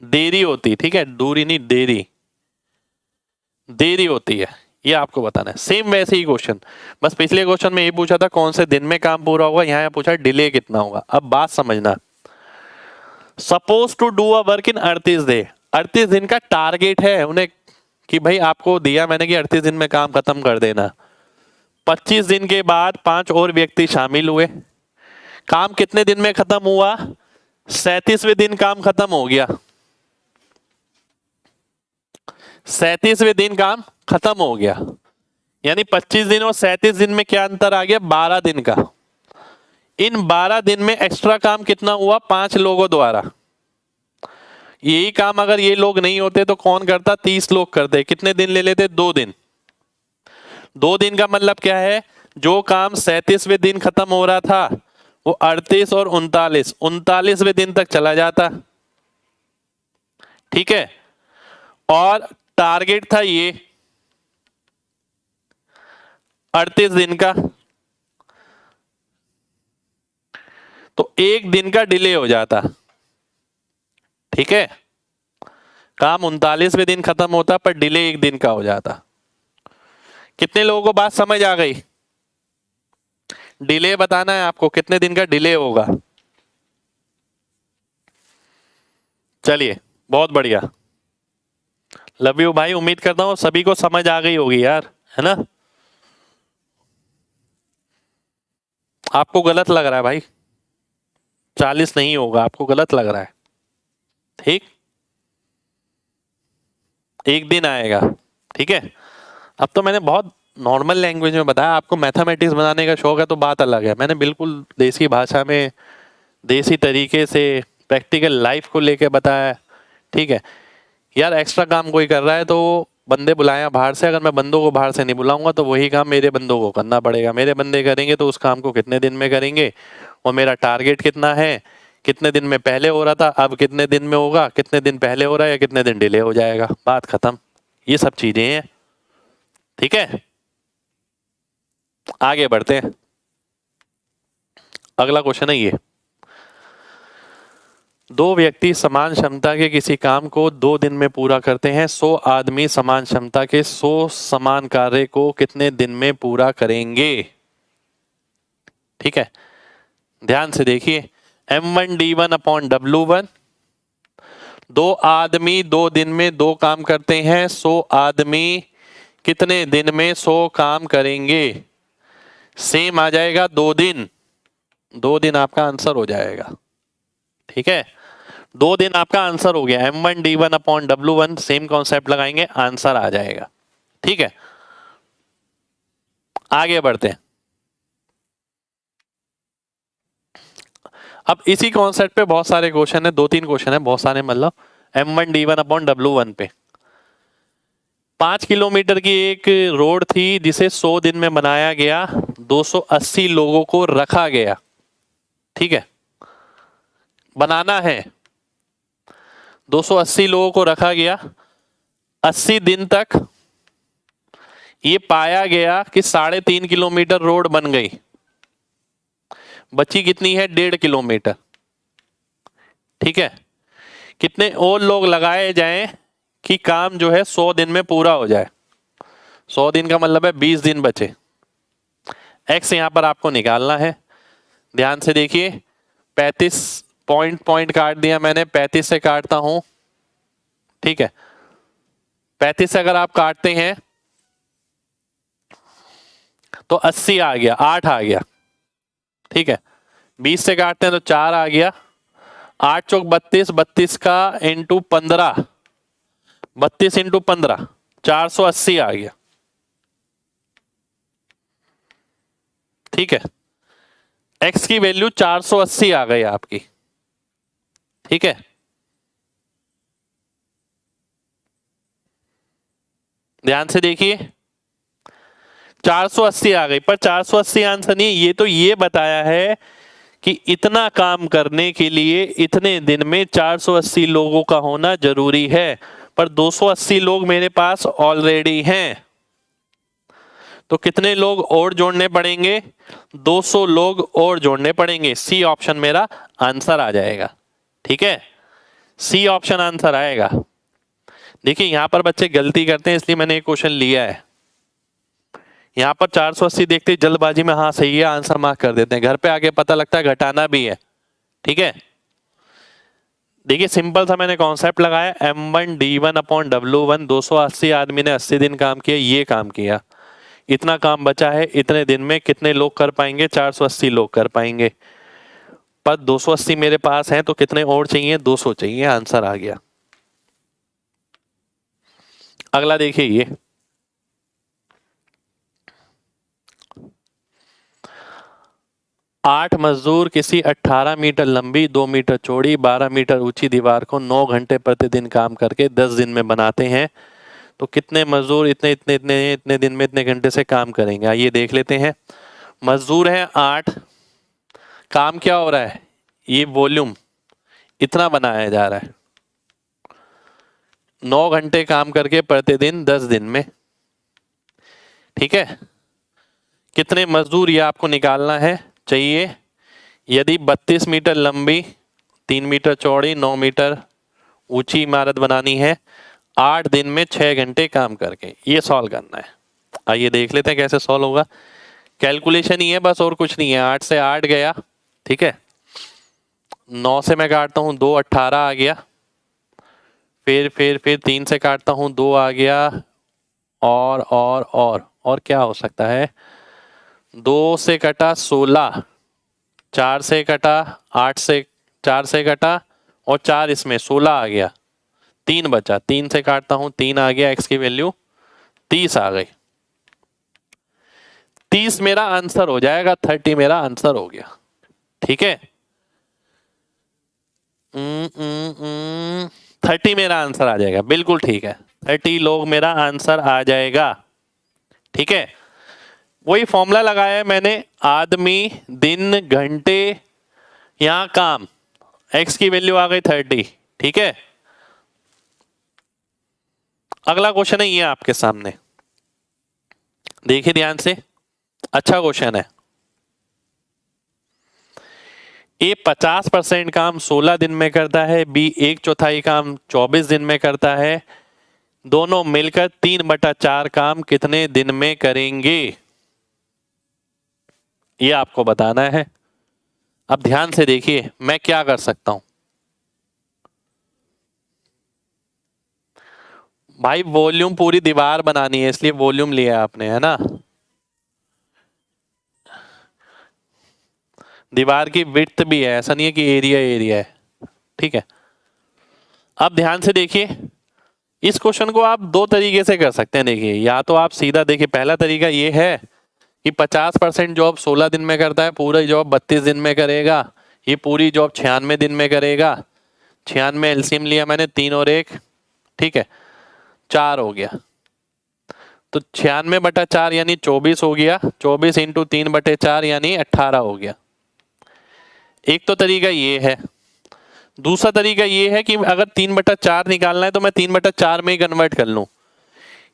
देरी होती, ठीक है, दूरी नहीं देरी, देरी होती है, ये आपको बताना है। सेम वैसे ही क्वेश्चन, बस पिछले क्वेश्चन में ये पूछा था कौन से दिन में काम पूरा होगा, यहाँ पूछा डिले कितना होगा। अब बात समझना, suppose to do a work in 38 day, 38 दिन का टारगेट है उन्हें कि भाई आपको दिया मैंने कि 38 दिन में काम खत्म कर देना। 25 दिन के बाद 5 और व्यक्ति शामिल हुए, काम कितने दिन में खत्म हुआ, 37वें दिन काम खत्म हो गया। 37वें दिन काम खत्म हो गया, यानी 25 दिन और 37 दिन में क्या अंतर आ गया, 12 दिन का। इन 12 दिन में एक्स्ट्रा काम कितना हुआ, 5 लोगों द्वारा। यही काम अगर ये लोग नहीं होते तो कौन करता, 30 लोग करते। कितने दिन ले लेते, 2 दिन। 2 दिन का मतलब क्या है, जो काम 37वें दिन खत्म हो रहा था वो 38 और 39वें दिन तक चला जाता, ठीक है। और टारगेट था ये 38 दिन का, तो 1 दिन का डिले हो जाता, ठीक है। काम 39वें दिन खत्म होता पर डिले 1 दिन का हो जाता। कितने लोगों को बात समझ आ गई, डिले बताना है आपको, कितने दिन का डिले होगा। चलिए बहुत बढ़िया, लव यू भाई, उम्मीद करता हूं सभी को समझ आ गई होगी यार, है ना। आपको गलत लग रहा है भाई, 40 नहीं होगा, आपको गलत लग रहा है, ठीक, 1 दिन आएगा, ठीक है। अब तो मैंने बहुत नॉर्मल लैंग्वेज में बताया, आपको मैथमेटिक्स बनाने का शौक है तो बात अलग है। मैंने बिल्कुल देसी भाषा में, देसी तरीके से प्रैक्टिकल लाइफ को लेके बताया, ठीक है। यार एक्स्ट्रा काम कोई कर रहा है तो बंदे बुलाया बाहर से, अगर मैं बंदों को बाहर से नहीं बुलाऊंगा तो वही काम मेरे बंदों को करना पड़ेगा। मेरे बंदे करेंगे तो उस काम को कितने दिन में करेंगे, और मेरा टारगेट कितना है, कितने दिन में पहले हो रहा था अब कितने दिन में होगा, कितने दिन पहले हो रहा है या कितने दिन डिले हो जाएगा, बात खत्म। ये सब चीजें हैं, ठीक है। आगे बढ़ते हैं, अगला क्वेश्चन है ये, 2 व्यक्ति समान क्षमता के किसी काम को 2 दिन में पूरा करते हैं। 100 आदमी समान क्षमता के 100 समान कार्य को कितने दिन में पूरा करेंगे, ठीक है। ध्यान से देखिए, M1D1/W1, 2 आदमी 2 दिन में 2 काम करते हैं, 100 आदमी कितने दिन में 100 काम करेंगे। सेम आ जाएगा 2 दिन, 2 दिन आपका आंसर हो जाएगा, ठीक है। 2 दिन आपका आंसर हो गया, M1D1/W1, सेम कॉन्सेप्ट लगाएंगे आंसर आ जाएगा, ठीक है। आगे बढ़ते हैं, अब इसी कॉन्सेप्ट पे बहुत सारे क्वेश्चन है, 2-3 क्वेश्चन है, बहुत सारे मतलब M1D1/W1 पे। 5 किलोमीटर की एक रोड थी जिसे 100 दिन में बनाया गया, 280 लोगों को रखा गया, ठीक है। बनाना है, 280 लोगों को रखा गया, 80 दिन तक ये पाया गया कि 3.5 किलोमीटर रोड बन गई, बची कितनी है, 1.5 किलोमीटर, ठीक है। कितने और लोग लगाए जाएं कि काम जो है 100 दिन में पूरा हो जाए। 100 दिन का मतलब है 20 दिन बचे। एक्स यहां पर आपको निकालना है, ध्यान से देखिए, 35 पॉइंट काट दिया मैंने, 35 से काटता हूं, ठीक है। 35 से अगर आप काटते हैं तो 80 आ गया, 8 आ गया, ठीक है। 20 से काटते हैं तो 4 आ गया, 8 चौक 32, 32 का इंटू 15, 32 इंटू 15, 480 आ गया, ठीक है। एक्स की वैल्यू 480 आ गई आपकी, ठीक है। ध्यान से देखिए, 480 आ गई, पर 480 आंसर नहीं, ये तो ये बताया है कि इतना काम करने के लिए इतने दिन में 480 लोगों का होना जरूरी है, पर 280 लोग मेरे पास ऑलरेडी हैं, तो कितने लोग और जोड़ने पड़ेंगे? 200 लोग और जोड़ने पड़ेंगे। सी ऑप्शन मेरा आंसर आ जाएगा। ठीक है, सी ऑप्शन आंसर आएगा। देखिए यहां पर बच्चे गलती करते हैं, इसलिए मैंने एक क्वेश्चन लिया है। यहां पर 480 देखते जल्दबाजी में हाँ सही है आंसर मार्क कर देते हैं, घर पे आके पता लगता है घटाना भी है। ठीक है, देखिए सिंपल सा मैंने कॉन्सेप्ट लगाया, M1D1/W1, 280 आदमी ने 80 दिन काम किया, ये काम किया, इतना काम बचा है, इतने दिन में कितने लोग कर पाएंगे? 480 लोग कर पाएंगे, पर 280 मेरे पास हैं, तो कितने और चाहिए? 200 चाहिए, आंसर आ गया। अगला देखिए ये, आठ मजदूर किसी 18 मीटर लंबी, 2 मीटर चौड़ी, 12 मीटर ऊंची दीवार को 9 घंटे प्रतिदिन काम करके 10 दिन में बनाते हैं, तो कितने मजदूर इतने इतने इतने इतने दिन में इतने घंटे से काम करेंगे? आइए देख लेते हैं। मजदूर हैं 8, काम क्या हो रहा है? ये वॉल्यूम इतना बनाया जा रहा है, 9 घंटे काम करके प्रतिदिन 10 दिन में। ठीक है, कितने मजदूर ये आपको निकालना है चाहिए। यदि 32 मीटर लंबी, 3 मीटर चौड़ी, 9 मीटर ऊंची इमारत बनानी है 8 दिन में 6 घंटे काम करके, ये सॉल्व करना है। आइए देख लेते हैं कैसे सॉल्व होगा। कैलकुलेशन ही है बस, और कुछ नहीं है। 8 से 8 गया, ठीक है, 9 से मैं काटता हूँ 2, 18 आ गया, फिर 3 से काटता हूँ 2 आ गया, और क्या हो सकता है? 2 से कटा 16, 4 से कटा 8 से, 4 से कटा और 4 इसमें 16 आ गया, 3 बचा, 3 से काटता हूं 3 आ गया, x की वैल्यू 30 आ गई। 30 मेरा आंसर हो जाएगा, 30 मेरा आंसर हो गया। ठीक है, 30 मेरा आंसर आ जाएगा, बिल्कुल ठीक है, 30 लोग मेरा आंसर आ जाएगा। ठीक है, वही फॉर्मूला लगाया है मैंने, आदमी, दिन, घंटे, यहां काम, x की वैल्यू आ गई 30। ठीक है, अगला क्वेश्चन है ये आपके सामने, देखिए ध्यान से, अच्छा क्वेश्चन है। ए 50% काम 16 दिन में करता है, बी 1/4 काम 24 दिन में करता है, दोनों मिलकर 3/4 काम कितने दिन में करेंगे? ये आपको बताना है। अब ध्यान से देखिए मैं क्या कर सकता हूं। भाई वॉल्यूम पूरी दीवार बनानी है, इसलिए वॉल्यूम लिया आपने, है ना। दीवार की विड्थ भी है, ऐसा नहीं है कि एरिया एरिया है। ठीक है, अब ध्यान से देखिए, इस क्वेश्चन को आप दो तरीके से कर सकते हैं। देखिए, या तो आप सीधा देखिए, पहला तरीका ये है कि 50% जॉब 16 दिन में करता है, पूरी जॉब 32 दिन में करेगा, ये पूरी जॉब 96 दिन में करेगा। 96 एलसीएम लिया मैंने, 3 और 1, ठीक है, 4 हो गया, तो 96/4 यानी 24 हो गया, 24 इंटू 3/4 यानी 18 हो गया। एक तो तरीका ये है। दूसरा तरीका ये है कि अगर 3/4 निकालना है तो मैं 3/4 में ही कन्वर्ट कर लूं।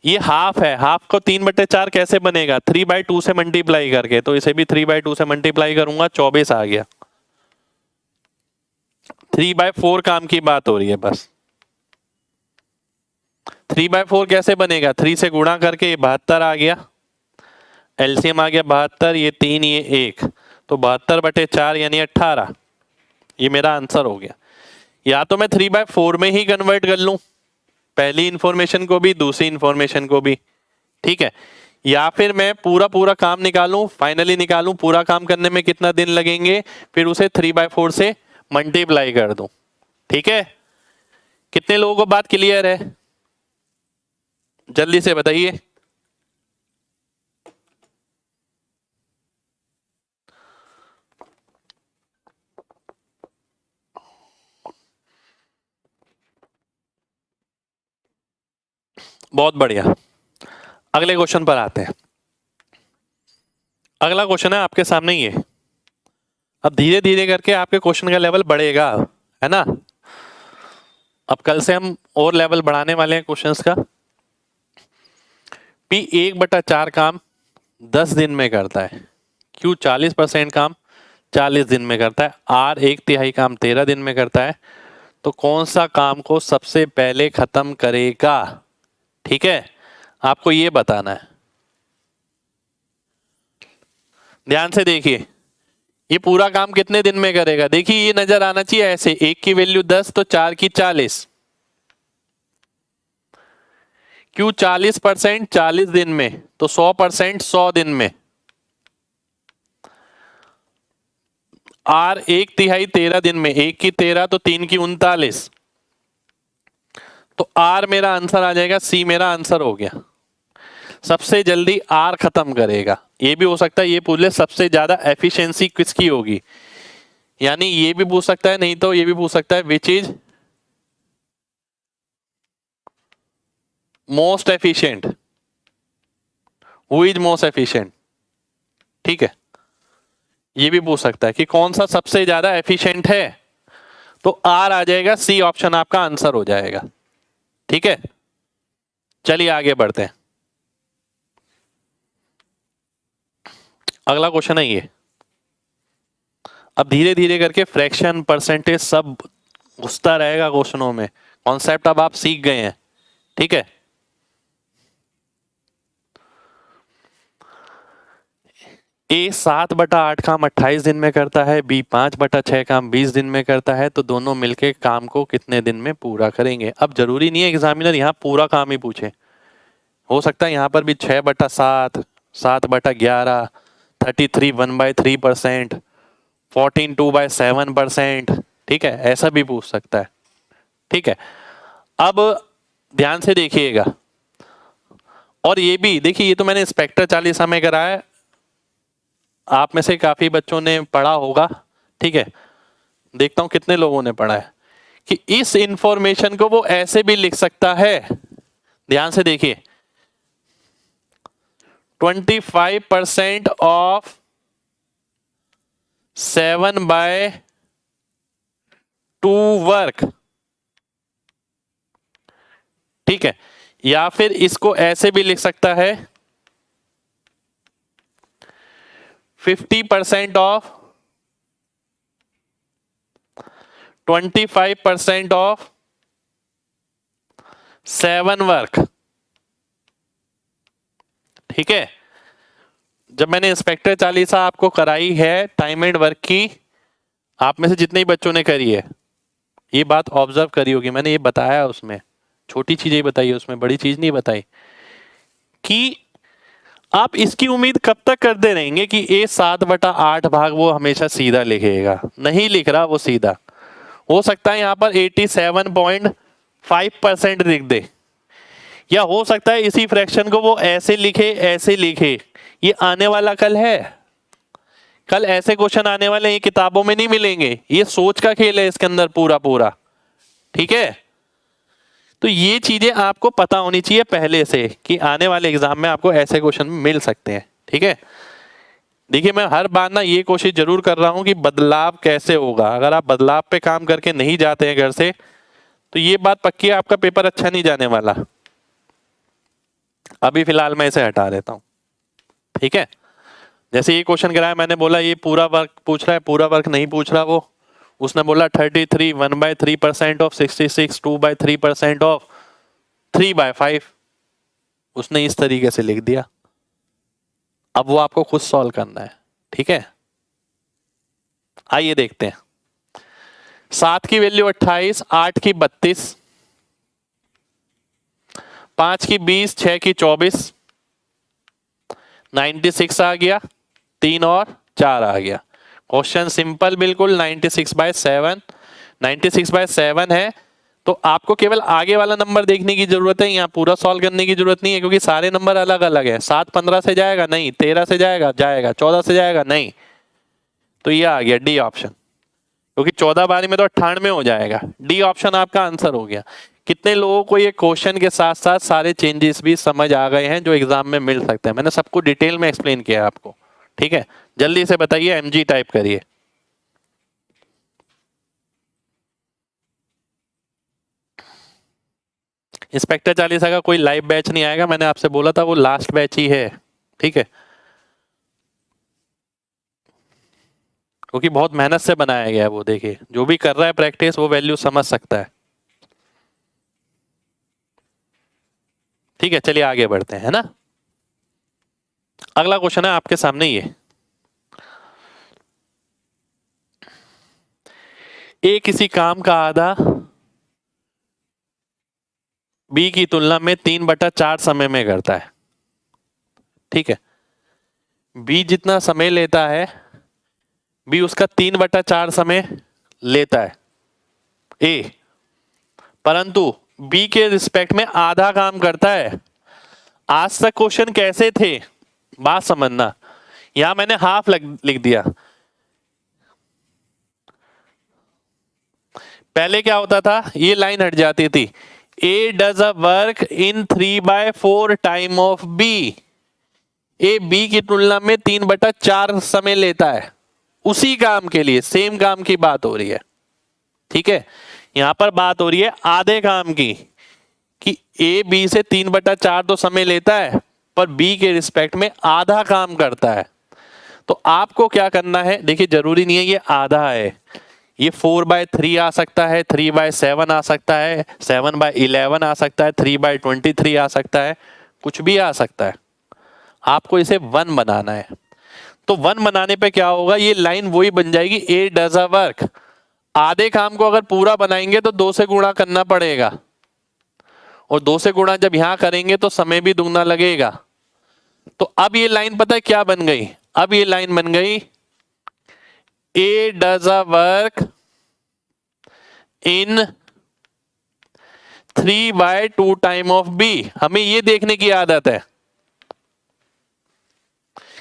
ये हाफ है, हाफ को 3/4 कैसे बनेगा? 3/2 से मल्टीप्लाई करके, तो इसे भी 3/2 से मल्टीप्लाई करूंगा, 24 आ गया। 3/4 काम की बात हो रही है बस। 3/4 कैसे बनेगा? 3 से गुणा करके 72 आ गया, एलसीएम आ गया 72, ये 3 ये 1, तो 72/4 यानी 18, ये मेरा आंसर हो गया। या तो मैं 3/4 में ही कन्वर्ट कर लूं, पहली इंफॉर्मेशन को भी दूसरी इंफॉर्मेशन को भी, ठीक है, या फिर मैं पूरा काम निकालूं, फाइनली निकालूं पूरा काम करने में कितना दिन लगेंगे, फिर उसे 3/4 से मल्टीप्लाई कर दूं। ठीक है, कितने लोगों को बात क्लियर है? जल्दी से बताइए। बहुत बढ़िया, अगले क्वेश्चन पर आते हैं। अगला क्वेश्चन है आपके सामने ये। अब धीरे धीरे करके आपके क्वेश्चन का लेवल बढ़ेगा, है ना। अब कल से हम और लेवल बढ़ाने वाले हैं क्वेश्चंस का। P 1/4 काम 10 दिन में करता है, Q 40% काम 40 दिन में करता है, R 1/3 काम 13 दिन में करता है, तो कौन सा काम को सबसे पहले खत्म करेगा? ठीक है, आपको ये बताना है। ध्यान से देखिए, ये पूरा काम कितने दिन में करेगा? देखिए ये नजर आना चाहिए ऐसे, 1 की वैल्यू 10 तो 4 की 40, Q 40% 40 दिन में तो 100% 100 दिन में, R 1/3 13 दिन में, 1 की 13 तो 3 की 39, तो R मेरा आंसर आ जाएगा, C मेरा आंसर हो गया। सबसे जल्दी R खत्म करेगा। ये भी हो सकता है ये पूछ ले सबसे ज्यादा एफिशिएंसी किसकी होगी, यानी ये भी पूछ सकता है, नहीं तो ये भी पूछ सकता है which is most efficient, who is most efficient. ठीक है, ये भी पूछ सकता है कि कौन सा सबसे ज्यादा एफिशिएंट है, तो आर आ जाएगा, सी ऑप्शन आपका आंसर हो जाएगा। ठीक है, चलिए आगे बढ़ते हैं। अगला क्वेश्चन है ये। अब धीरे धीरे करके फ्रैक्शन परसेंटेज सब घुसता रहेगा क्वेश्चनों में, कॉन्सेप्ट अब आप सीख गए हैं। ठीक है, A 7/8 काम 28 दिन में करता है, B 5/6 काम 20 दिन में करता है, तो दोनों मिलके काम को कितने दिन में पूरा करेंगे? अब जरूरी नहीं है एग्जामिनर यहाँ पूरा काम ही पूछे, हो सकता है यहाँ पर भी 6/7, 7/11, 33 1/3%, 14 2/7%, ठीक है, ऐसा भी पूछ सकता है। ठीक है, अब ध्यान से देखिएगा, और ये भी देखिए, ये तो मैंने इंस्पेक्टर 40 में कराया है, आप में से काफी बच्चों ने पढ़ा होगा। ठीक है, देखता हूं कितने लोगों ने पढ़ा है कि इस इंफॉर्मेशन को वो ऐसे भी लिख सकता है। ध्यान से देखिए, 25% ऑफ 7/2 वर्क। ठीक है, या फिर इसको ऐसे भी लिख सकता है 50% ऑफ 25% ऑफ 7 वर्क। ठीक है, जब मैंने इंस्पेक्टर 40 आपको कराई है टाइम एंड वर्क की, आप में से जितने ही बच्चों ने करी है ये बात ऑब्जर्व करी होगी, मैंने ये बताया उसमें, छोटी चीजें बताई उसमें, बड़ी चीज नहीं बताई, कि आप इसकी उम्मीद कब तक करते रहेंगे कि A 7/8 भाग वो हमेशा सीधा लिखेगा? नहीं लिख रहा वो सीधा, हो सकता है यहां पर 87.5% लिख दे, या हो सकता है इसी फ्रैक्शन को वो ऐसे लिखे ऐसे लिखे। ये आने वाला कल है, कल ऐसे क्वेश्चन आने वाले, ये किताबों में नहीं मिलेंगे, ये सोच का खेल है इसके अंदर पूरा पूरा। ठीक है, तो ये चीजें आपको पता होनी चाहिए पहले से कि आने वाले एग्जाम में आपको ऐसे क्वेश्चन मिल सकते हैं। ठीक है, देखिए मैं हर बार ना ये कोशिश जरूर कर रहा हूं कि बदलाव कैसे होगा, अगर आप बदलाव पे काम करके नहीं जाते हैं घर से, तो ये बात पक्की है आपका पेपर अच्छा नहीं जाने वाला। अभी फिलहाल मैं इसे हटा देता हूं। ठीक है, जैसे ये क्वेश्चन कराया, मैंने बोला ये पूरा वर्क पूछ रहा है, पूरा वर्क नहीं पूछ रहा वो, उसने बोला 33 1/3% ऑफ 66 2/3% ऑफ 3/5, उसने इस तरीके से लिख दिया। अब वो आपको खुद सॉल्व करना है। ठीक है, आइए देखते हैं। 7 की वैल्यू 28, 8 की 32, 5 की 20, 6 की 24, 96 आ गया, 3 और 4 आ गया। क्वेश्चन सिंपल बिल्कुल, 96/7, 96/7 है, तो आपको केवल आगे वाला नंबर देखने की जरूरत है, यहाँ पूरा सॉल्व करने की जरूरत नहीं है, क्योंकि सारे नंबर अलग अलग है। 7 15 से जाएगा नहीं, 13 से जाएगा, 14 से जाएगा नहीं, तो ये आ गया डी ऑप्शन, क्योंकि 14 बारी में तो 98 हो जाएगा। डी ऑप्शन आपका आंसर हो गया। कितने लोगों को ये क्वेश्चन के साथ साथ सारे चेंजेस भी समझ आ गए हैं जो एग्जाम में मिल सकते हैं? मैंने सबको डिटेल में एक्सप्लेन किया है आपको। ठीक है, जल्दी से बताइए, mg टाइप करिए। इंस्पेक्टर चालीसा का कोई लाइव बैच नहीं आएगा, मैंने आपसे बोला था वो लास्ट बैच ही है, ठीक है, क्योंकि बहुत मेहनत से बनाया गया है वो। देखिए जो भी कर रहा है प्रैक्टिस वो वैल्यू समझ सकता है। ठीक है, चलिए आगे बढ़ते हैं, है ना। अगला क्वेश्चन है आपके सामने ये, ए किसी काम का आधा बी की तुलना में 3/4 समय में करता है। ठीक है, बी जितना समय लेता है बी उसका 3/4 समय लेता है ए, परंतु बी के रिस्पेक्ट में आधा काम करता है। आज तक क्वेश्चन कैसे थे, बात समझना, यहां मैंने हाफ लिख दिया। पहले क्या होता था, ये लाइन हट जाती थी, A does a work in 3/4 time of B. A B की तुलना में 3/4 समय लेता है उसी काम के लिए, सेम काम की बात हो रही है। ठीक है, यहां पर बात हो रही है आधे काम की, कि ए बी से 3/4 तो समय लेता है पर बी के रिस्पेक्ट में आधा काम करता है। तो आपको क्या करना है, देखिए जरूरी नहीं है ये आधा है, ये 4/3 आ सकता है, 3/7 आ सकता है, 7/11 आ सकता है, 3/23 आ सकता है, कुछ भी आ सकता है। आपको इसे 1 बनाना है। तो 1 बनाने पे क्या होगा, ये लाइन वही बन जाएगी, ए डज अ वर्क। आधे काम को अगर पूरा बनाएंगे तो 2 से गुणा करना पड़ेगा, और 2 से गुणा जब यहां करेंगे तो समय भी दुगना लगेगा। तो अब ये लाइन पता है क्या बन गई, अब ये लाइन बन गई A does a work in 3/2 time of B. हमें ये देखने की आदत है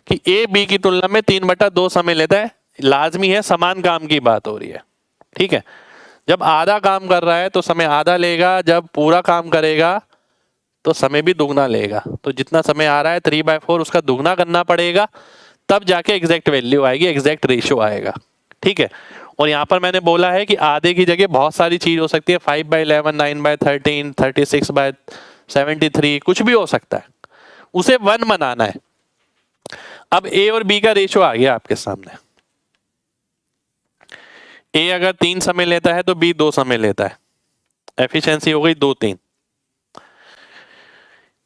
कि ए बी की तुलना में 3/2 समय लेता है, लाजमी है, समान काम की बात हो रही है। ठीक है, जब आधा काम कर रहा है तो समय आधा लेगा, जब पूरा काम करेगा तो समय भी दुगना लेगा। तो जितना समय आ रहा है 3/4 उसका दुगना करना पड़ेगा, तब जाके एग्जैक्ट वैल्यू आएगी, एग्जैक्ट रेशियो आएगा। ठीक है, और यहां पर मैंने बोला है कि आधे की जगह बहुत सारी चीज हो सकती है, 5/11, 9/13, 36/73, कुछ भी हो सकता है, उसे 1 बनाना है। अब ए और बी का रेशियो आ गया आपके सामने। ए अगर 3 समय लेता है तो बी 2 समय लेता है, एफिशिएंसी हो गई 2-3।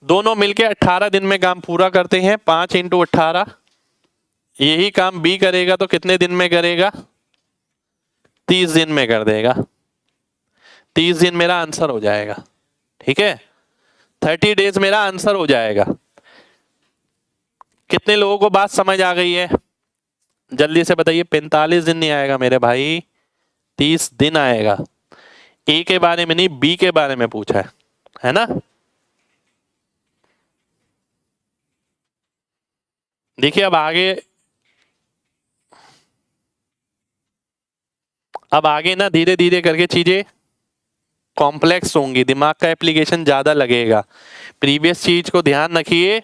दोनों मिलके 18 दिन में काम पूरा करते हैं, 5 × 18। यही काम बी करेगा तो कितने दिन में करेगा, 30 दिन में कर देगा। 30 दिन मेरा आंसर हो जाएगा। ठीक है, 30 डेज मेरा आंसर हो जाएगा। कितने लोगों को बात समझ आ गई है, जल्दी से बताइए। 45 दिन नहीं आएगा मेरे भाई, 30 दिन आएगा। ए के बारे में नहीं, बी के बारे में पूछा है ना। देखिए अब आगे ना धीरे धीरे करके चीजें कॉम्प्लेक्स होंगी, दिमाग का एप्लीकेशन ज्यादा लगेगा। प्रीवियस चीज को ध्यान रखिए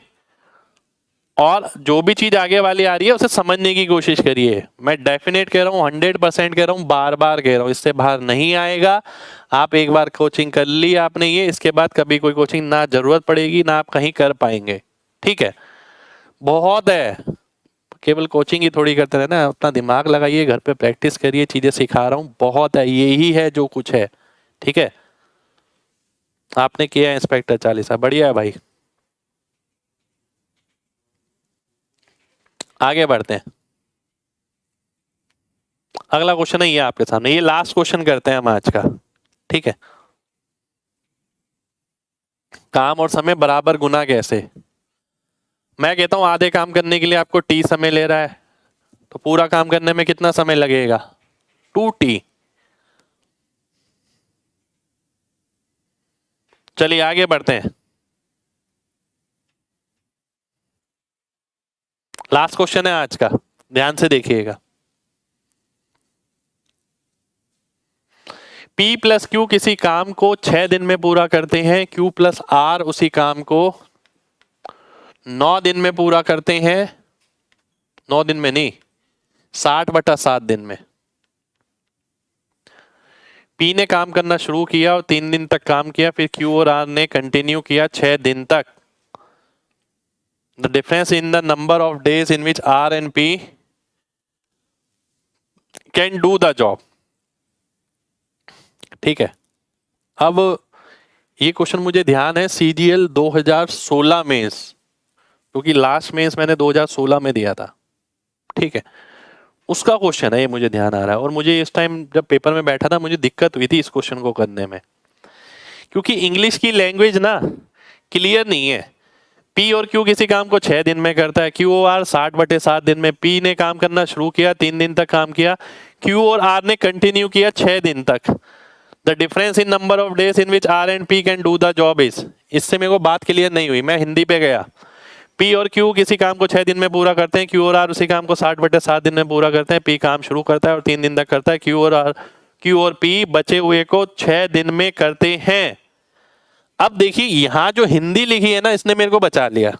और जो भी चीज आगे वाली आ रही है उसे समझने की कोशिश करिए। मैं डेफिनेट कह रहा हूँ, 100% कह रहा हूँ, बार बार कह रहा हूँ, इससे बाहर नहीं आएगा। आप एक बार कोचिंग कर ली आपने ये, इसके बाद कभी कोई कोचिंग ना जरूरत पड़ेगी ना आप कहीं कर पाएंगे। ठीक है, बहुत है, केवल कोचिंग ही थोड़ी करते रहना, अपना दिमाग लगाइए, घर पे प्रैक्टिस करिए, चीजें सिखा रहा हूँ, बहुत है, यही है जो कुछ है। ठीक है, आपने किया है इंस्पेक्टर चालीसा, बढ़िया है भाई। आगे बढ़ते हैं, अगला क्वेश्चन है ये आपके सामने, ये लास्ट क्वेश्चन करते हैं हम आज का। ठीक है, काम और समय बराबर गुना कैसे। मैं कहता हूं आधे काम करने के लिए आपको टी समय ले रहा है, तो पूरा काम करने में कितना समय लगेगा, 2t। चलिए आगे बढ़ते हैं, लास्ट क्वेश्चन है आज का, ध्यान से देखिएगा। P + Q किसी काम को 6 दिन में पूरा करते हैं, Q + R उसी काम को 9 दिन में पूरा करते हैं, 9 दिन में नहीं, 60/7 दिन में। पी ने काम करना शुरू किया और 3 दिन तक काम किया, फिर क्यू और आर ने कंटिन्यू किया 6 दिन तक। The difference in the number of days in which R and P can do the job. ठीक है, अब ये क्वेश्चन मुझे ध्यान है CGL 2016 मेंस, क्योंकि लास्ट मेंस मैंने 2016 में दिया था। ठीक है, उसका क्वेश्चन है ये, मुझे ध्यान आ रहा है। और मुझे इस टाइम जब पेपर में बैठा था मुझे दिक्कत हुई थी इस क्वेश्चन को करने में, क्योंकि इंग्लिश की लैंग्वेज ना क्लियर नहीं है। पी और क्यू किसी काम को 6 दिन में करता है, क्यू और आर 60/7 दिन में। पी ने काम करना शुरू किया, 3 दिन तक काम किया, क्यू और आर ने कंटिन्यू किया 6 दिन तक। The difference in number of days in which R and P can do the job is. इससे मेरे को बात क्लियर नहीं हुई, मैं हिंदी पे गया। पी और क्यू किसी काम को 6 दिन में पूरा करते हैं, क्यू और आर उसी काम को 60/7 दिन में पूरा करते हैं। पी काम शुरू करता है और 3 दिन तक करता है, क्यू और पी बचे हुए को 6 दिन में करते हैं। अब देखिए यहां जो हिंदी लिखी है ना, इसने मेरे को बचा लिया।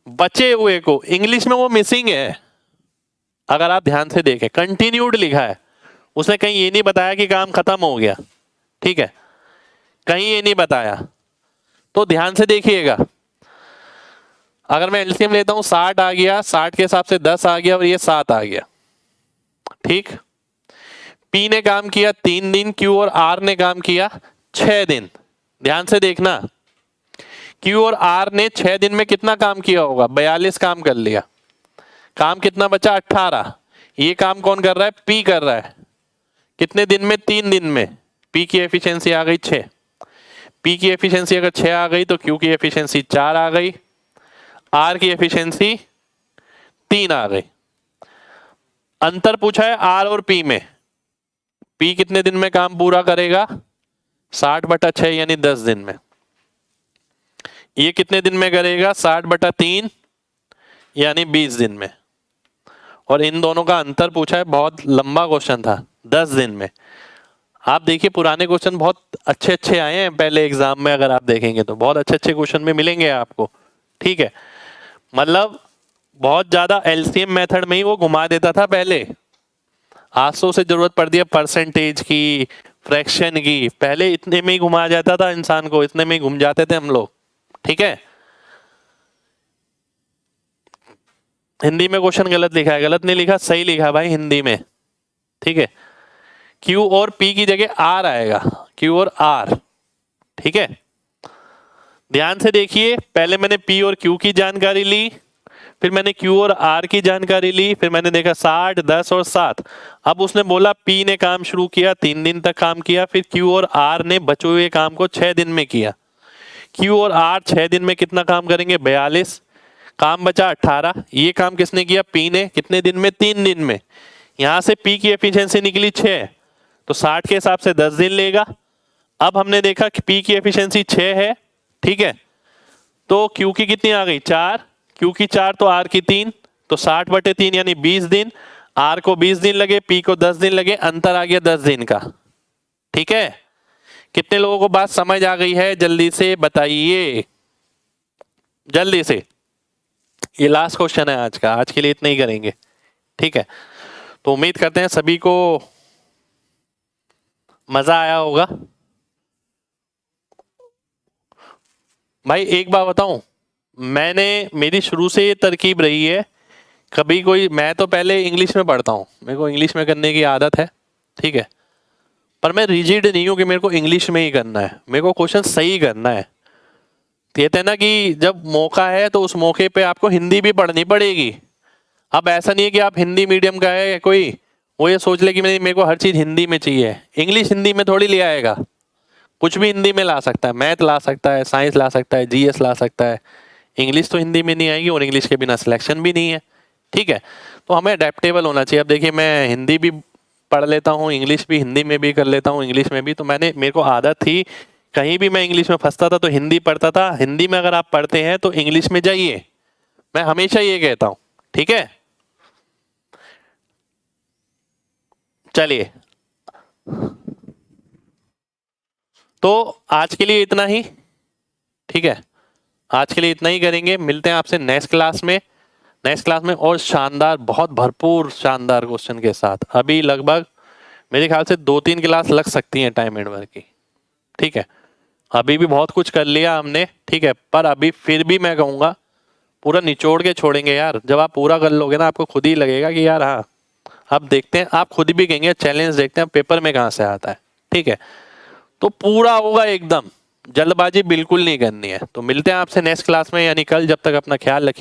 बचे हुए को इंग्लिश में वो मिसिंग है, अगर आप ध्यान से देखें कंटिन्यूड लिखा है, उसने कहीं ये नहीं बताया कि काम खत्म हो गया। ठीक है, कहीं ये नहीं बताया, तो ध्यान से देखिएगा। अगर मैं एलसीएम लेता हूं 60 आ गया, 60 के हिसाब से 10 आ गया और ये 7 आ गया। ठीक, पी ने काम किया 3 दिन, क्यू और आर ने काम किया 6 दिन। ध्यान से देखना, क्यू और आर ने 6 दिन में कितना काम किया होगा? 42 काम कर लिया। काम कितना बचा? 18। ये काम कौन कर रहा है? पी कर रहा है। कितने दिन में? 3 दिन में। पी की एफिशिएंसी आ गई 6। पी की एफिशिएंसी अगर 6 आ गई तो क्यू की एफिशिएंसी 4 आ गई, आर की एफिशिएंसी 3 आ गई। अंतर पूछा है आर और पी में। पी कितने दिन में काम पूरा करेगा? 60/6 यानी 10 दिन में। ये कितने दिन में करेगा? 60/3 यानी 20 दिन में। और इन दोनों का अंतर पूछा है, बहुत लंबा क्वेश्चन था, 10 दिन में। आप देखिए पुराने क्वेश्चन बहुत अच्छे अच्छे आए हैं पहले एग्जाम में, अगर आप देखेंगे तो बहुत अच्छे अच्छे क्वेश्चन में मिलेंगे आपको। ठीक है, मतलब बहुत ज्यादा एलसीएम मेथड में ही वो घुमा देता था पहले। आज तो उसे जरूरत पड़ है परसेंटेज की, फ्रैक्शन की। पहले इतने में ही घुमा जाता था इंसान को, इतने में ही घूम जाते थे हम लोग। ठीक है, हिंदी में क्वेश्चन गलत लिखा है। गलत नहीं लिखा, सही लिखा भाई हिंदी में। ठीक है, क्यू और पी की जगह आर आएगा, क्यू और आर। ठीक है, ध्यान से देखिए, पहले मैंने पी और क्यू की जानकारी ली, फिर मैंने क्यू और आर की जानकारी ली, फिर मैंने देखा 60, 10 और 7। अब उसने बोला पी ने काम शुरू किया, 3 दिन तक काम किया, फिर क्यू और आर ने बचे हुए काम को 6 दिन में किया। क्यू और आर 6 दिन में कितना काम करेंगे? 42। काम बचा 18। ये काम किसने किया? पी ने। कितने दिन में? 3 दिन में। यहां से पी की एफिशिएंसी निकली 6, तो 60 के हिसाब से 10 दिन लेगा। अब हमने देखा कि पी की एफिशिएंसी 6 है। ठीक है, तो क्यू की कितनी आ गई? 4। क्यू की 4 तो आर की 3, तो 60/3 यानी 20 दिन। आर को 20 दिन लगे, पी को 10 दिन लगे, अंतर आ गया 10 दिन का। ठीक है, कितने लोगों को बात समझ आ गई है? जल्दी से बताइए, जल्दी से। ये लास्ट क्वेश्चन है आज का, आज के लिए इतना ही करेंगे। ठीक है, तो उम्मीद करते हैं सभी को मजा आया होगा। भाई एक बात बताऊं, मेरी शुरू से ये तरकीब रही है, कभी कोई, मैं तो पहले इंग्लिश में पढ़ता हूँ, मेरे को इंग्लिश में करने की आदत है। ठीक है, पर मैं रिजिड नहीं हूं कि मेरे को इंग्लिश में ही करना है, मेरे को क्वेश्चन सही करना है। कहते हैं ना कि जब मौका है तो उस मौके पे आपको हिंदी भी पढ़नी पड़ेगी। अब ऐसा नहीं है कि आप हिंदी मीडियम का है कोई, वो ये सोच ले कि मेरे को हर चीज़ हिंदी में चाहिए। इंग्लिश हिंदी में थोड़ी ले आएगा, कुछ भी हिंदी में ला सकता है, मैथ ला सकता है, साइंस ला सकता है, जीएस ला सकता है। इंग्लिश तो हिंदी में नहीं आएगी, और इंग्लिश के बिना सिलेक्शन भी नहीं है। ठीक है, तो हमें अडेप्टेबल होना चाहिए। अब देखिए मैं हिंदी भी पढ़ लेता हूँ, इंग्लिश भी हिंदी में भी कर लेता हूँ, इंग्लिश में भी। तो मेरे को आदत थी, कहीं भी मैं इंग्लिश में फंसता था तो हिंदी पढ़ता था। हिंदी में अगर आप पढ़ते हैं तो इंग्लिश में जाइए, मैं हमेशा ये कहता हूं। ठीक है, चलिए, तो आज के लिए इतना ही। ठीक है, आज के लिए इतना ही करेंगे, मिलते हैं आपसे नेक्स्ट क्लास में। नेक्स्ट क्लास में और शानदार, बहुत भरपूर शानदार क्वेश्चन के साथ। अभी लगभग मेरे ख्याल से 2-3 क्लास लग सकती हैं टाइम एंड वर्क की, ठीक है। अभी भी बहुत कुछ कर लिया हमने, ठीक है, पर अभी फिर भी मैं कहूँगा पूरा निचोड़ के छोड़ेंगे यार। जब आप पूरा कर लोगे ना, आपको खुद ही लगेगा कि यार हाँ, अब देखते हैं, आप खुद भी कहेंगे चैलेंज देखते हैं पेपर में कहाँ से आता है, ठीक है। तो पूरा होगा एकदम, जल्दबाजी बिल्कुल नहीं करनी है। तो मिलते हैं आपसे नेक्स्ट क्लास में, यानी कल। जब तक अपना ख्याल रखिए।